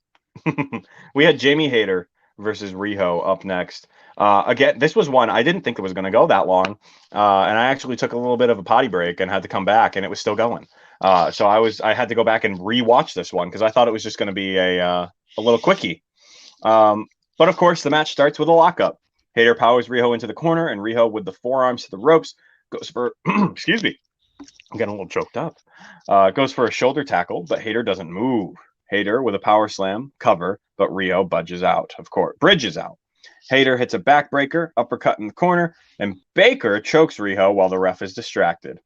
We had Jamie Hayter versus Riho up next. Again, this was one I didn't think it was going to go that long, and I actually took a little bit of a potty break and had to come back, and it was still going. So I had to go back and rewatch this one because I thought it was just going to be a little quickie. But of course, the match starts with a lockup. Hayter powers Riho into the corner, and Riho with the forearms to the ropes goes for excuse me, I'm getting a little choked up. Goes for a shoulder tackle, but Hayter doesn't move. Hayter with a power slam cover, but Riho bridges out. Hayter hits a backbreaker, uppercut in the corner, and Baker chokes Riho while the ref is distracted.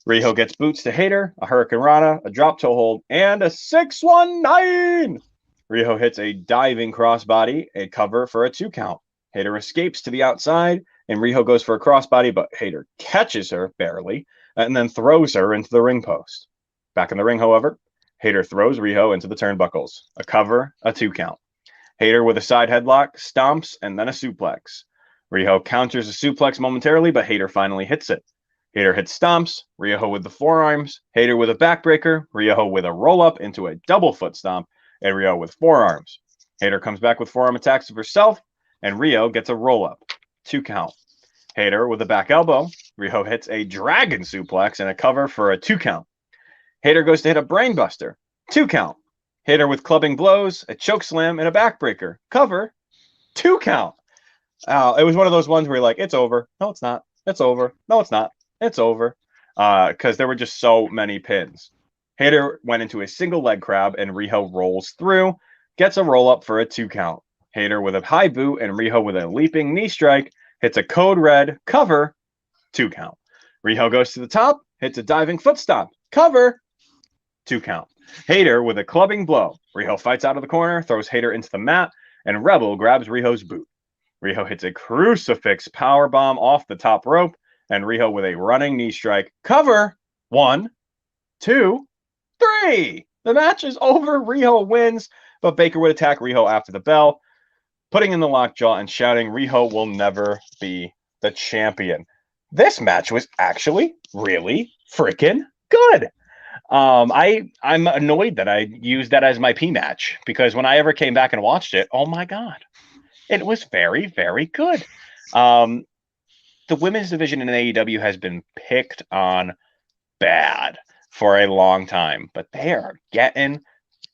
Riho gets boots to Hayter, a Hurricane Rana, a drop toe hold, and a 619. Riho hits a diving crossbody, a cover for a 2 count. Hayter escapes to the outside, and Riho goes for a crossbody, but Hayter catches her barely, and then throws her into the ring post. Back in the ring, however, Hayter throws Riho into the turnbuckles, a cover, a 2 count. Hayter with a side headlock, stomps, and then a suplex. Riho counters a suplex momentarily, but Hayter finally hits it. Hayter hits stomps, Riho with the forearms, Hayter with a backbreaker, Riho with a roll-up into a double foot stomp, and Riho with forearms. Hayter comes back with forearm attacks of herself, and Riho gets a roll-up, 2 count. Hayter with a back elbow, Riho hits a dragon suplex and a cover for a 2 count. Hayter goes to hit a brainbuster, 2 count. Hayter with clubbing blows, a choke slam, and a backbreaker. Cover, 2 count. It was one of those ones where you're like, it's over. No, it's not. It's over. No, it's not. It's over. Because there were just so many pins. Hayter went into a single leg crab, and Riho rolls through, gets a roll up for a 2 count. Hayter with a high boot, and Riho with a leaping knee strike, hits a code red, cover, 2 count. Riho goes to the top, hits a diving foot stomp, cover, 2 count. Hayter with a clubbing blow. Riho fights out of the corner, throws Hayter into the mat, and Rebel grabs Riho's boot. Riho hits a crucifix powerbomb off the top rope, and Riho with a running knee strike. Cover, 1, 2, 3. The match is over. Riho wins, but Baker would attack Riho after the bell, putting in the lockjaw and shouting, Riho will never be the champion. This match was actually really freaking good. I'm annoyed that I used that as my P match because when I ever came back and watched it, oh my God, it was very, very good. The women's division in AEW has been picked on bad for a long time, but they are getting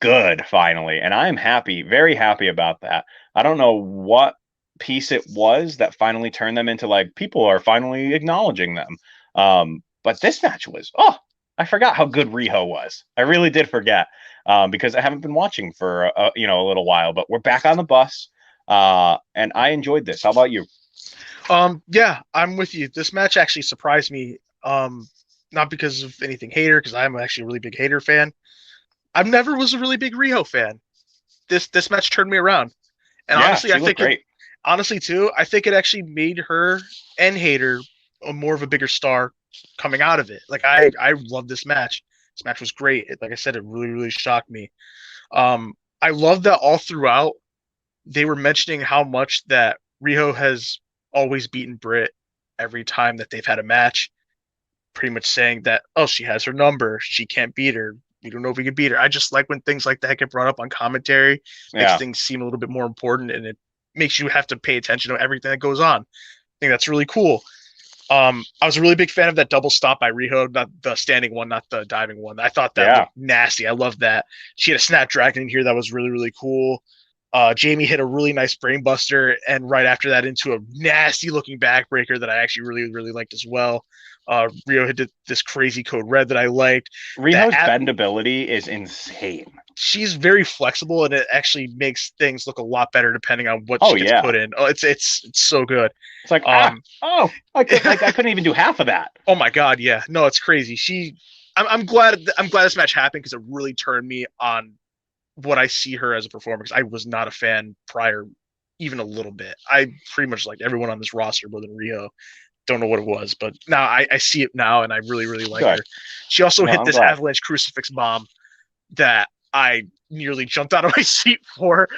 good finally. And I'm happy, very happy about that. I don't know what piece it was that finally turned them into like people are finally acknowledging them. But this match was, I forgot how good Riho was. I really did forget because I haven't been watching for a little while. But we're back on the bus, and I enjoyed this. How about you? Yeah, I'm with you. This match actually surprised me. Not because of anything Hayter, because I'm actually a really big Hayter fan. I never was a really big Riho fan. This match turned me around, and honestly, I think I think it actually made her and Hayter more of a bigger star coming out of it. Like I love this match. This match was great. Like I said, it really, really shocked me. I love that all throughout they were mentioning how much that Riho has always beaten Britt every time that they've had a match, pretty much saying that, oh, she has her number. She can't beat her. We don't know if we can beat her. I just like when things like that get brought up on commentary. Makes things seem a little bit more important, and it makes you have to pay attention to everything that goes on. I think that's really cool. I was a really big fan of that double stomp by Riho, not the standing one, not the diving one. I thought that looked nasty. I love that. She had a Snapdragon in here that was really, really cool. Jamie hit a really nice brainbuster, and right after that into a nasty looking backbreaker that I actually really, really liked as well. Riho hit this crazy code red that I liked. Riho's bendability is insane. She's very flexible, and it actually makes things look a lot better depending on what she gets put in. Oh, it's so good. It's like, I couldn't even do half of that. Oh my god, yeah. No, it's crazy. I'm glad this match happened because it really turned me on what I see her as a performer, because I was not a fan prior, even a little bit. I pretty much liked everyone on this roster more than Riho. Don't know what it was, but now I see it now, and I really, really like her. She also hit this avalanche crucifix bomb that I nearly jumped out of my seat for.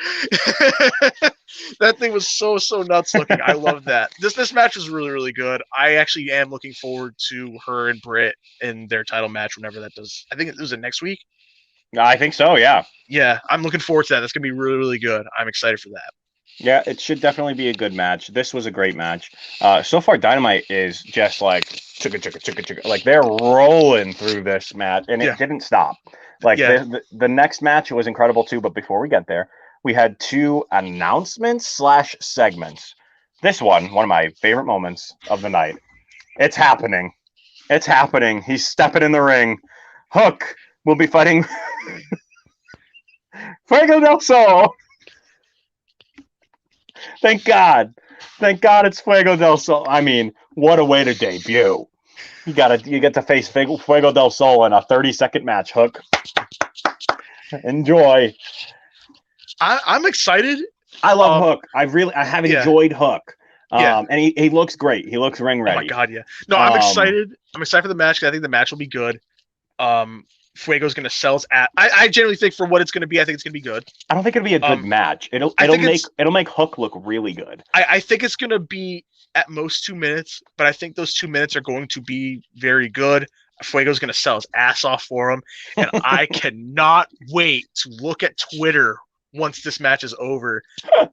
That thing was so nuts looking. I love that. This match was really, really good. I actually am looking forward to her and Britt in their title match whenever that does. I think it was next week. I think so, yeah. Yeah, I'm looking forward to that. That's going to be really, really good. I'm excited for that. Yeah, it should definitely be a good match. This was a great match. So far, Dynamite is just like chugga. Like, they're rolling through this match, and it didn't stop. Like, the next match was incredible, too, but before we get there, we had 2 announcements/segments. This one of my favorite moments of the night. It's happening. It's happening. He's stepping in the ring. Hook will be fighting Fuego del Sol. Thank God it's Fuego del Sol. I mean, what a way to debut. You get to face Fuego del Sol in a 30-second match. Hook. Enjoy. I'm excited. I love Hook. I have enjoyed Hook. And he looks great. He looks ring ready. Oh my god, yeah. No, I'm excited. I'm excited for the match. I think the match will be good. Fuego's going to sell his ass. I generally think for what it's going to be, I think it's going to be good. I don't think it'll be a good match. It'll make Hook look really good. I think it's going to be at most 2 minutes, but I think those 2 minutes are going to be very good. Fuego's going to sell his ass off for him, and I cannot wait to look at Twitter once this match is over.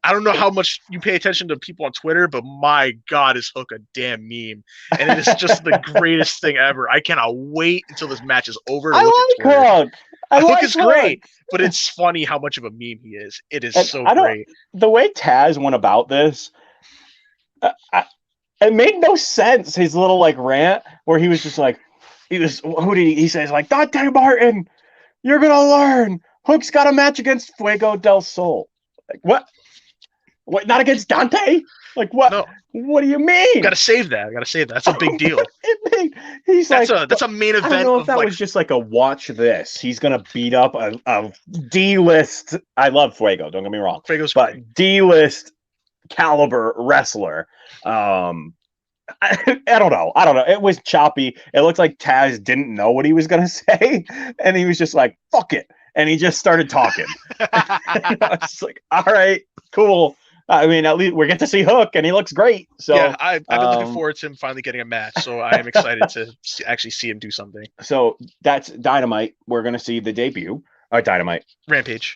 I don't know how much you pay attention to people on Twitter, but my God, is Hook a damn meme. And it is just the greatest thing ever. I cannot wait until this match is over to look at Twitter. Hook. Hook is great, but it's funny how much of a meme he is. It is so great. The way Taz went about this, it made no sense. His little rant where he was just like, who did he say? He's like, Dante Martin, you're going to learn. Hook's got a match against Fuego del Sol. Like, what? What? Not against Dante? Like, what? No. What do you mean? Got to save that. That's a big deal. That's a main event. I don't know if that was just like a watch this. He's gonna beat up a D-list. I love Fuego. Don't get me wrong. Fuego's great. D-list caliber wrestler. I don't know. It was choppy. It looked like Taz didn't know what he was gonna say, and he was just like, "Fuck it." And he just started talking. I was like, all right, cool. I mean, at least we get to see Hook, and he looks great. So yeah, I've been looking forward to him finally getting a match. So I am excited to actually see him do something. So that's Dynamite. We're going to see the debut. Dynamite. Rampage.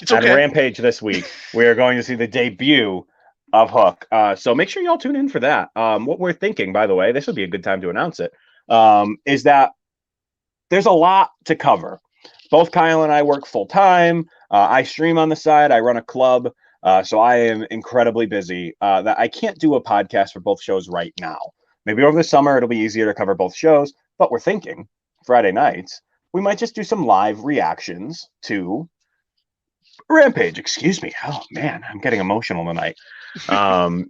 It's okay. At Rampage this week, we are going to see the debut of Hook. So make sure y'all tune in for that. What we're thinking, by the way, this would be a good time to announce it, is that there's a lot to cover. Both Kyle and I work full time. I stream on the side. I run a club. So I am incredibly busy that I can't do a podcast for both shows right now. Maybe over the summer, it'll be easier to cover both shows, but we're thinking Friday nights, we might just do some live reactions to Rampage. Excuse me. Oh man, I'm getting emotional tonight.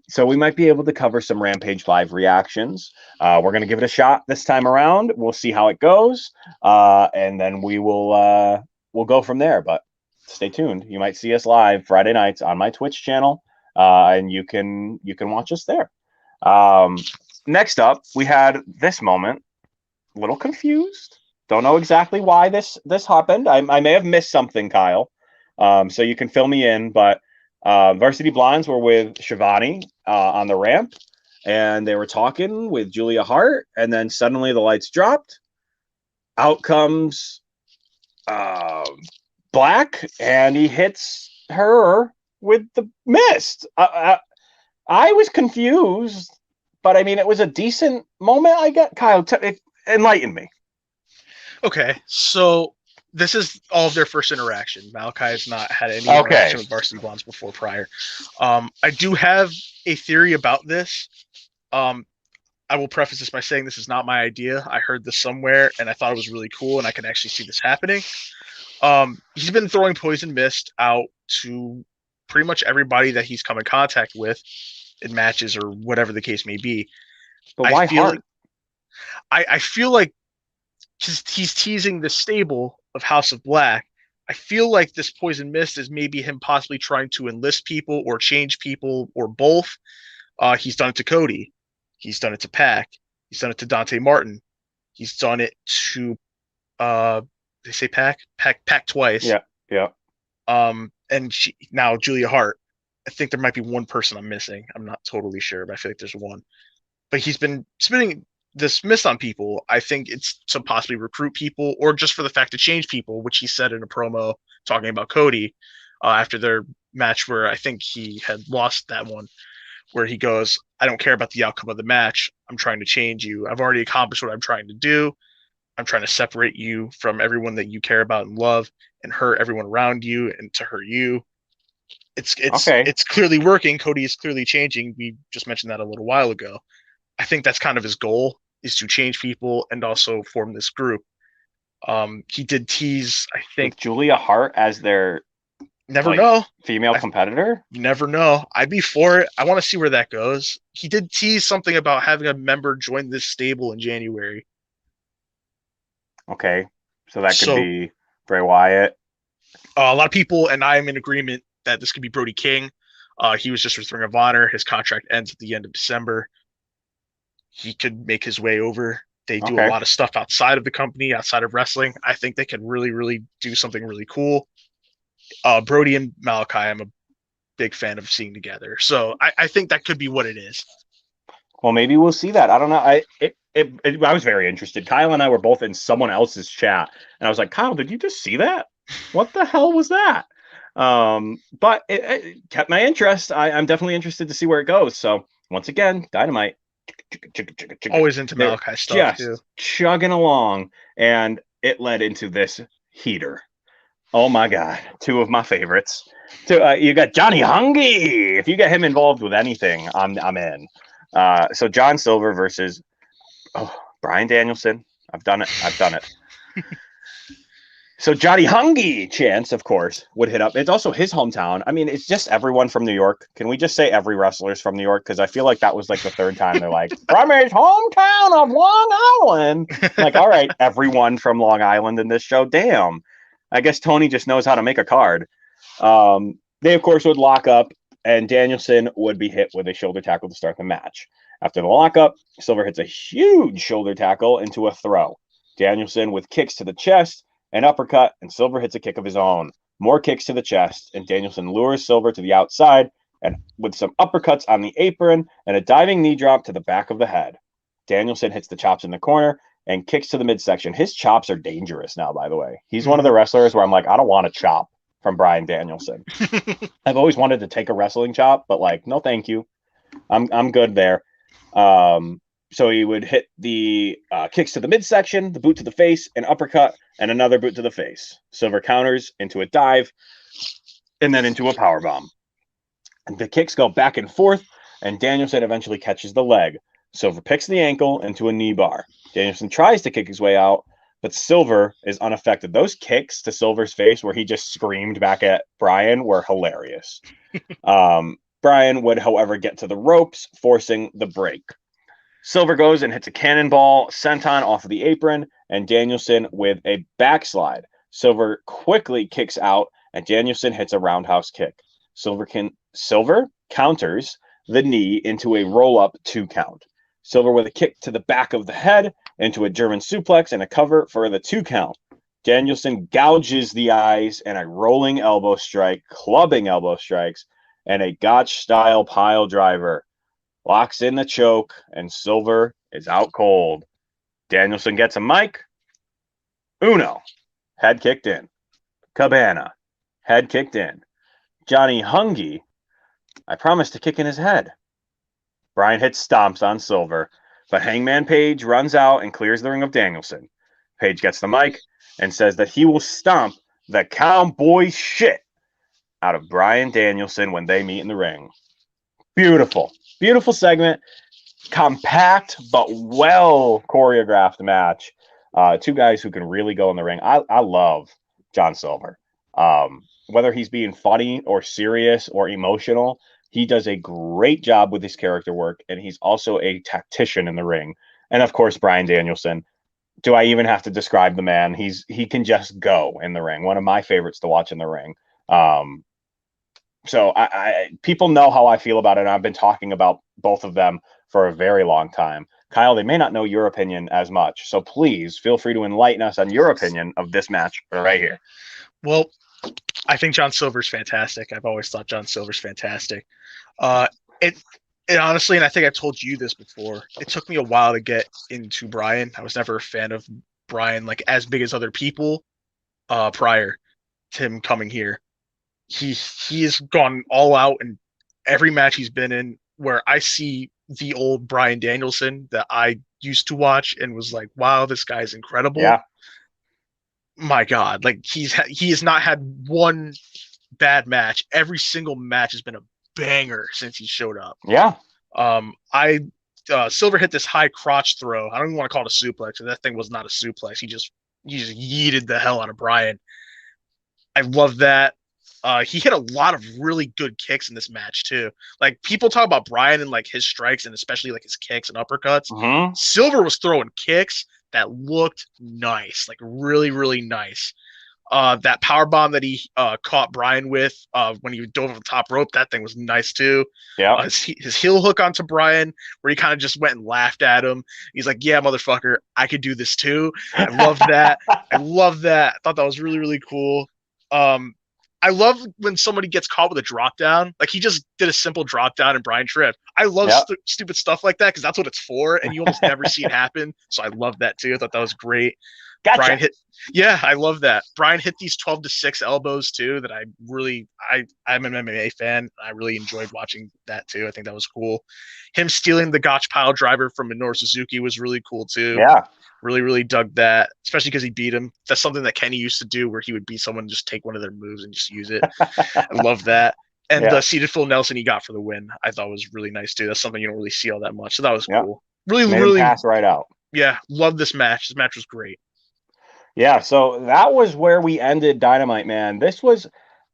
So we might be able to cover some Rampage live reactions. We're going to give it a shot this time around. We'll see how it goes. And then we'll go from there, but stay tuned. You might see us live Friday nights on my Twitch channel. And you can watch us there. Next up, we had this moment. A little confused. Don't know exactly why this happened. I may have missed something, Kyle. So you can fill me in. But Varsity Blondes were with Shivani on the ramp, and they were talking with Julia Hart, and then suddenly the lights dropped. Out comes Black, and he hits her with the mist. I was confused, but I mean, it was a decent moment. I get Kyle, enlighten me. Okay, so this is all of their first interaction. Malachi has not had any interaction with Varsity Blondes before prior. I do have a theory about this. I will preface this by saying this is not my idea. I heard this somewhere, and I thought it was really cool, and I can actually see this happening. He's been throwing poison mist out to pretty much everybody that he's come in contact with in matches or whatever the case may be. But why Hart? I feel like he's teasing the stable of House of Black. I feel like this poison mist is maybe him possibly trying to enlist people or change people or both. He's done it to Cody. He's done it to Pac. He's done it to Dante Martin. He's done it to they say Pac twice. Yeah. And now Julia Hart. I think there might be one person I'm missing. I'm not totally sure, but I feel like there's one. But he's been spitting this mist on people. I think it's to possibly recruit people, or just for the fact to change people, which he said in a promo talking about Cody after their match, where I think he had lost that one, where he goes, I don't care about the outcome of the match. I'm trying to change you. I've already accomplished what I'm trying to do. I'm trying to separate you from everyone that you care about and love, and hurt everyone around you, and to hurt you. It's clearly working. Cody is clearly changing. We just mentioned that a little while ago. I think that's kind of his goal, is to change people and also form this group. He did tease, I think, with Julia Hart as their know female competitor. You never know. I'd be for it. I want to see where that goes. He did tease something about having a member join this stable in January. Okay, so that could be Bray Wyatt. A lot of people, and I'm in agreement that this could be Brody King. He was just with Ring of Honor. His contract ends at the end of December. He could make his way over. They do a lot of stuff outside of the company, outside of wrestling. I think they could really, really do something really cool. Brody and Malachi, I'm a big fan of seeing together. So I think that could be what it is. Well, maybe we'll see that. I don't know. I was very interested. Kyle and I were both in someone else's chat, and I was like, Kyle, did you just see that? What the hell was that? But it kept my interest. I'm definitely interested to see where it goes. So once again, Dynamite. Always into Malachi stuff too. Chugging along, and it led into this heater. Oh my God, two of my favorites. You got Johnny Hungy. If you get him involved with anything, I'm in. So John Silver versus Bryan Danielson. I've done it. So Johnny Hungy, Chance, of course, would hit up. It's also his hometown. I mean, it's just everyone from New York. Can we just say every wrestler's from New York? Because I feel like that was like the third time they're like, from his hometown of Long Island. Like, all right, everyone from Long Island in this show. Damn. I guess Tony just knows how to make a card. They, of course, would lock up, and Danielson would be hit with a shoulder tackle to start the match. After the lockup, Silver hits a huge shoulder tackle into a throw. Danielson with kicks to the chest, an uppercut, and Silver hits a kick of his own. More kicks to the chest, and Danielson lures Silver to the outside, and with some uppercuts on the apron and a diving knee drop to the back of the head. Danielson hits the chops in the corner and kicks to the midsection. His chops are dangerous now, by the way. He's one of the wrestlers where I'm like, I don't want a chop from Bryan Danielson. I've always wanted to take a wrestling chop, but like, no, thank you. I'm good there. So he would hit the kicks to the midsection, the boot to the face, an uppercut, and another boot to the face. Silver counters into a dive, and then into a powerbomb. And the kicks go back and forth, and Danielson eventually catches the leg. Silver picks the ankle into a knee bar. Danielson tries to kick his way out, but Silver is unaffected. Those kicks to Silver's face where he just screamed back at Bryan were hilarious. Bryan would, however, get to the ropes, forcing the break. Silver goes and hits a cannonball senton off of the apron, and Danielson with a backslide. Silver quickly kicks out, and Danielson hits a roundhouse kick. Silver counters the knee into a roll-up 2 count. Silver with a kick to the back of the head, into a German suplex and a cover for the 2 count. Danielson gouges the eyes and a rolling elbow strike, clubbing elbow strikes, and a Gotch-style pile driver. Locks in the choke, and Silver is out cold. Danielson gets a mic. Uno, head kicked in. Cabana, head kicked in. Johnny Hungy, I promised to kick in his head. Bryan hits stomps on Silver, but Hangman Page runs out and clears the ring of Danielson. Page gets the mic and says that he will stomp the cowboy shit out of Bryan Danielson when they meet in the ring. Beautiful. Beautiful segment. Compact but well choreographed match. 2 guys who can really go in the ring. I love John Silver. Whether he's being funny or serious or emotional, he does a great job with his character work, and he's also a tactician in the ring. And of course, Bryan Danielson. Do I even have to describe the man? He can just go in the ring. One of my favorites to watch in the ring. So people know how I feel about it. And I've been talking about both of them for a very long time. Kyle, they may not know your opinion as much. So please feel free to enlighten us on your opinion of this match right here. Well, I think John Silver's fantastic. I've always thought John Silver's fantastic. It honestly, and I think I told you this before, it took me a while to get into Bryan. I was never a fan of Bryan, like as big as other people prior to him coming here. He has gone all out in every match he's been in, where I see the old Bryan Danielson that I used to watch and was like, wow, this guy's incredible. Yeah. My God, like he has not had one bad match. Every single match has been a banger since he showed up. Yeah. Silver hit this high crotch throw. I don't even want to call it a suplex. That thing was not a suplex. He just yeeted the hell out of Bryan. I love that. He hit a lot of really good kicks in this match too. Like people talk about Bryan and like his strikes and especially like his kicks and uppercuts. Mm-hmm. Silver was throwing kicks that looked nice, like really, really nice. That power bomb that he caught Bryan with when he dove over the top rope, that thing was nice too. Yeah. His heel hook onto Bryan, where he kind of just went and laughed at him. He's like, "Yeah, motherfucker, I could do this too." I love that. I love that. I thought that was really, really cool. I love when somebody gets caught with a drop down. Like he just did a simple drop down and Bryan tripped. I love stupid stuff like that because that's what it's for, and you almost never see it happen. So I love that too. I thought that was great. Gotcha. Bryan hit, yeah, I love that. Bryan hit these 12-6 elbows too. That I'm an MMA fan. I really enjoyed watching that too. I think that was cool. Him stealing the Gotch pile driver from Minoru Suzuki was really cool too. Yeah. Really, really dug that, especially because he beat him. That's something that Kenny used to do where he would beat someone and just take one of their moves and just use it. I love that. And the seated full Nelson he got for the win, I thought was really nice too. That's something you don't really see all that much. So that was cool. Really, Made really him pass right out. Yeah, love this match. This match was great. Yeah, so that was where we ended Dynamite, man. This was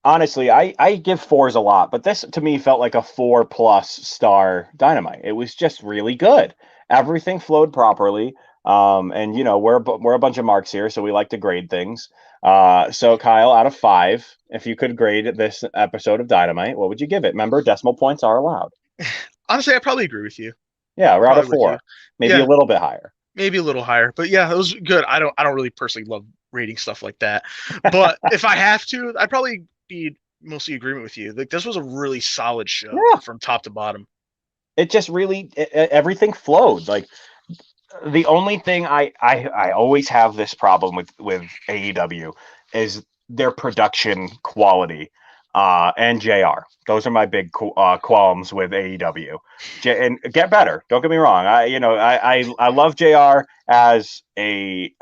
honestly, I give 4s a lot, but this to me felt like a 4+ star Dynamite. It was just really good. Everything flowed properly. And you know, we're a bunch of marks here, so we like to grade things. So Kyle, out of 5, if you could grade this episode of Dynamite, what would you give it? Remember, decimal points are allowed. Honestly, I probably agree with you. Yeah, we're out of 4, maybe a little bit higher. Maybe a little higher, but yeah, it was good. I don't really personally love rating stuff like that, but if I have to, I'd probably be mostly agreement with you. Like this was a really solid show from top to bottom. It just really everything flowed. Like the only thing I always have this problem with AEW is their production quality. And JR. Those are my big qualms with AEW. And get better. Don't get me wrong. I love JR as a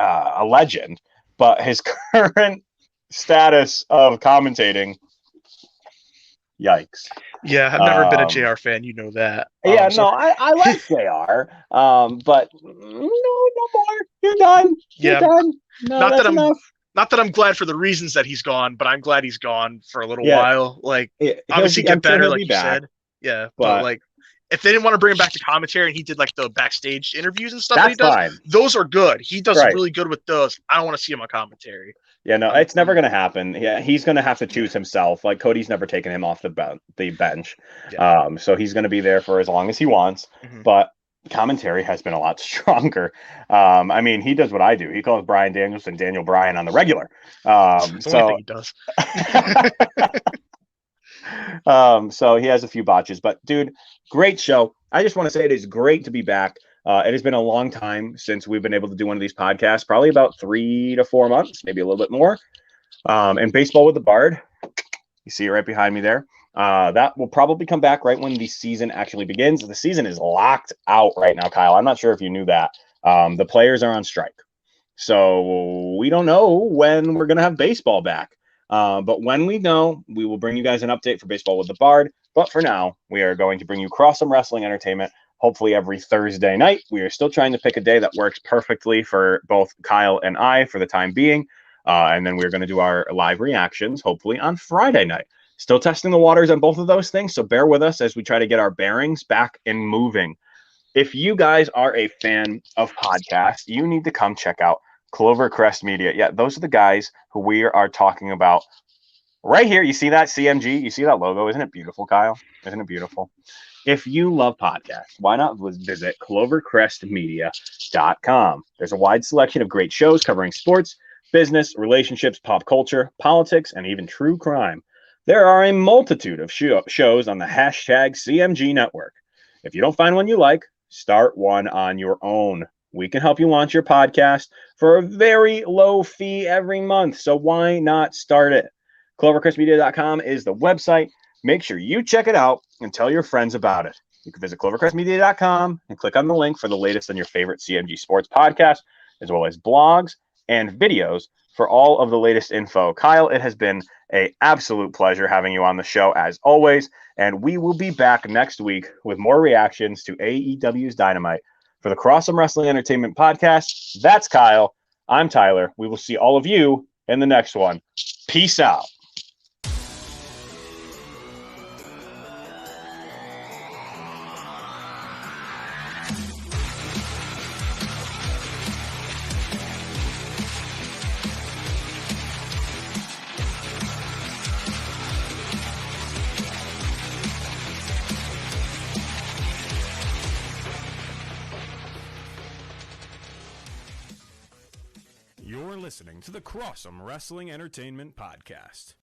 legend, but his current status of commentating, yikes. Yeah, I've never been a JR fan. You know that. I like JR. But no more. You're done. You're done. No, not that enough. Not that I'm glad for the reasons that he's gone, but I'm glad he's gone for a little while. Like, obviously get better, like you said. Yeah, but like, if they didn't want to bring him back to commentary and he did like the backstage interviews and stuff that he does, fine. Those are good. He does really good with those. I don't want to see him on commentary. Yeah, no, it's never going to happen. Yeah, he's going to have to choose himself. Like Cody's never taken him off the bench. Yeah. So he's going to be there for as long as he wants. Mm-hmm. But commentary has been a lot stronger. I mean, he does what I do. He calls Brian Danielson Daniel Bryan on the regular. It's the only thing he does. So he has a few botches, but dude, great show. I just want to say it is great to be back. It has been a long time since we've been able to do one of these podcasts, probably about 3 to 4 months, maybe a little bit more. And Baseball with the Bard, you see it right behind me there. That will probably come back right when the season actually begins. The season is locked out right now, Kyle. I'm not sure if you knew that. The players are on strike. So we don't know when we're going to have baseball back. But when we know, we will bring you guys an update for Baseball with the Bard. But for now, we are going to bring you Cross'em Wrestling Entertainment, hopefully every Thursday night. We are still trying to pick a day that works perfectly for both Kyle and I for the time being. And then we're going to do our live reactions, hopefully on Friday night. Still testing the waters on both of those things, so bear with us as we try to get our bearings back and moving. If you guys are a fan of podcasts, you need to come check out Clovercrest Media. Yeah, those are the guys who we are talking about right here. You see that CMG? You see that logo? Isn't it beautiful, Kyle? Isn't it beautiful? If you love podcasts, why not visit clovercrestmedia.com. There's a wide selection of great shows covering sports, business, relationships, pop culture, politics, and even true crime. There are a multitude of shows on the hashtag CMG network. If you don't find one you like, start one on your own. We can help you launch your podcast for a very low fee every month, so why not start it? ClovercrestMedia.com is the website. Make sure you check it out and tell your friends about it. You can visit ClovercrestMedia.com and click on the link for the latest on your favorite CMG sports podcast, as well as blogs and videos for all of the latest info. Kyle, it has been an absolute pleasure having you on the show as always, and we will be back next week with more reactions to AEW's Dynamite. For the Cross'em Wrestling Entertainment Podcast, that's Kyle. I'm Tyler. We will see all of you in the next one. Peace out. You're listening to the Cross'em Wrestling Entertainment Podcast.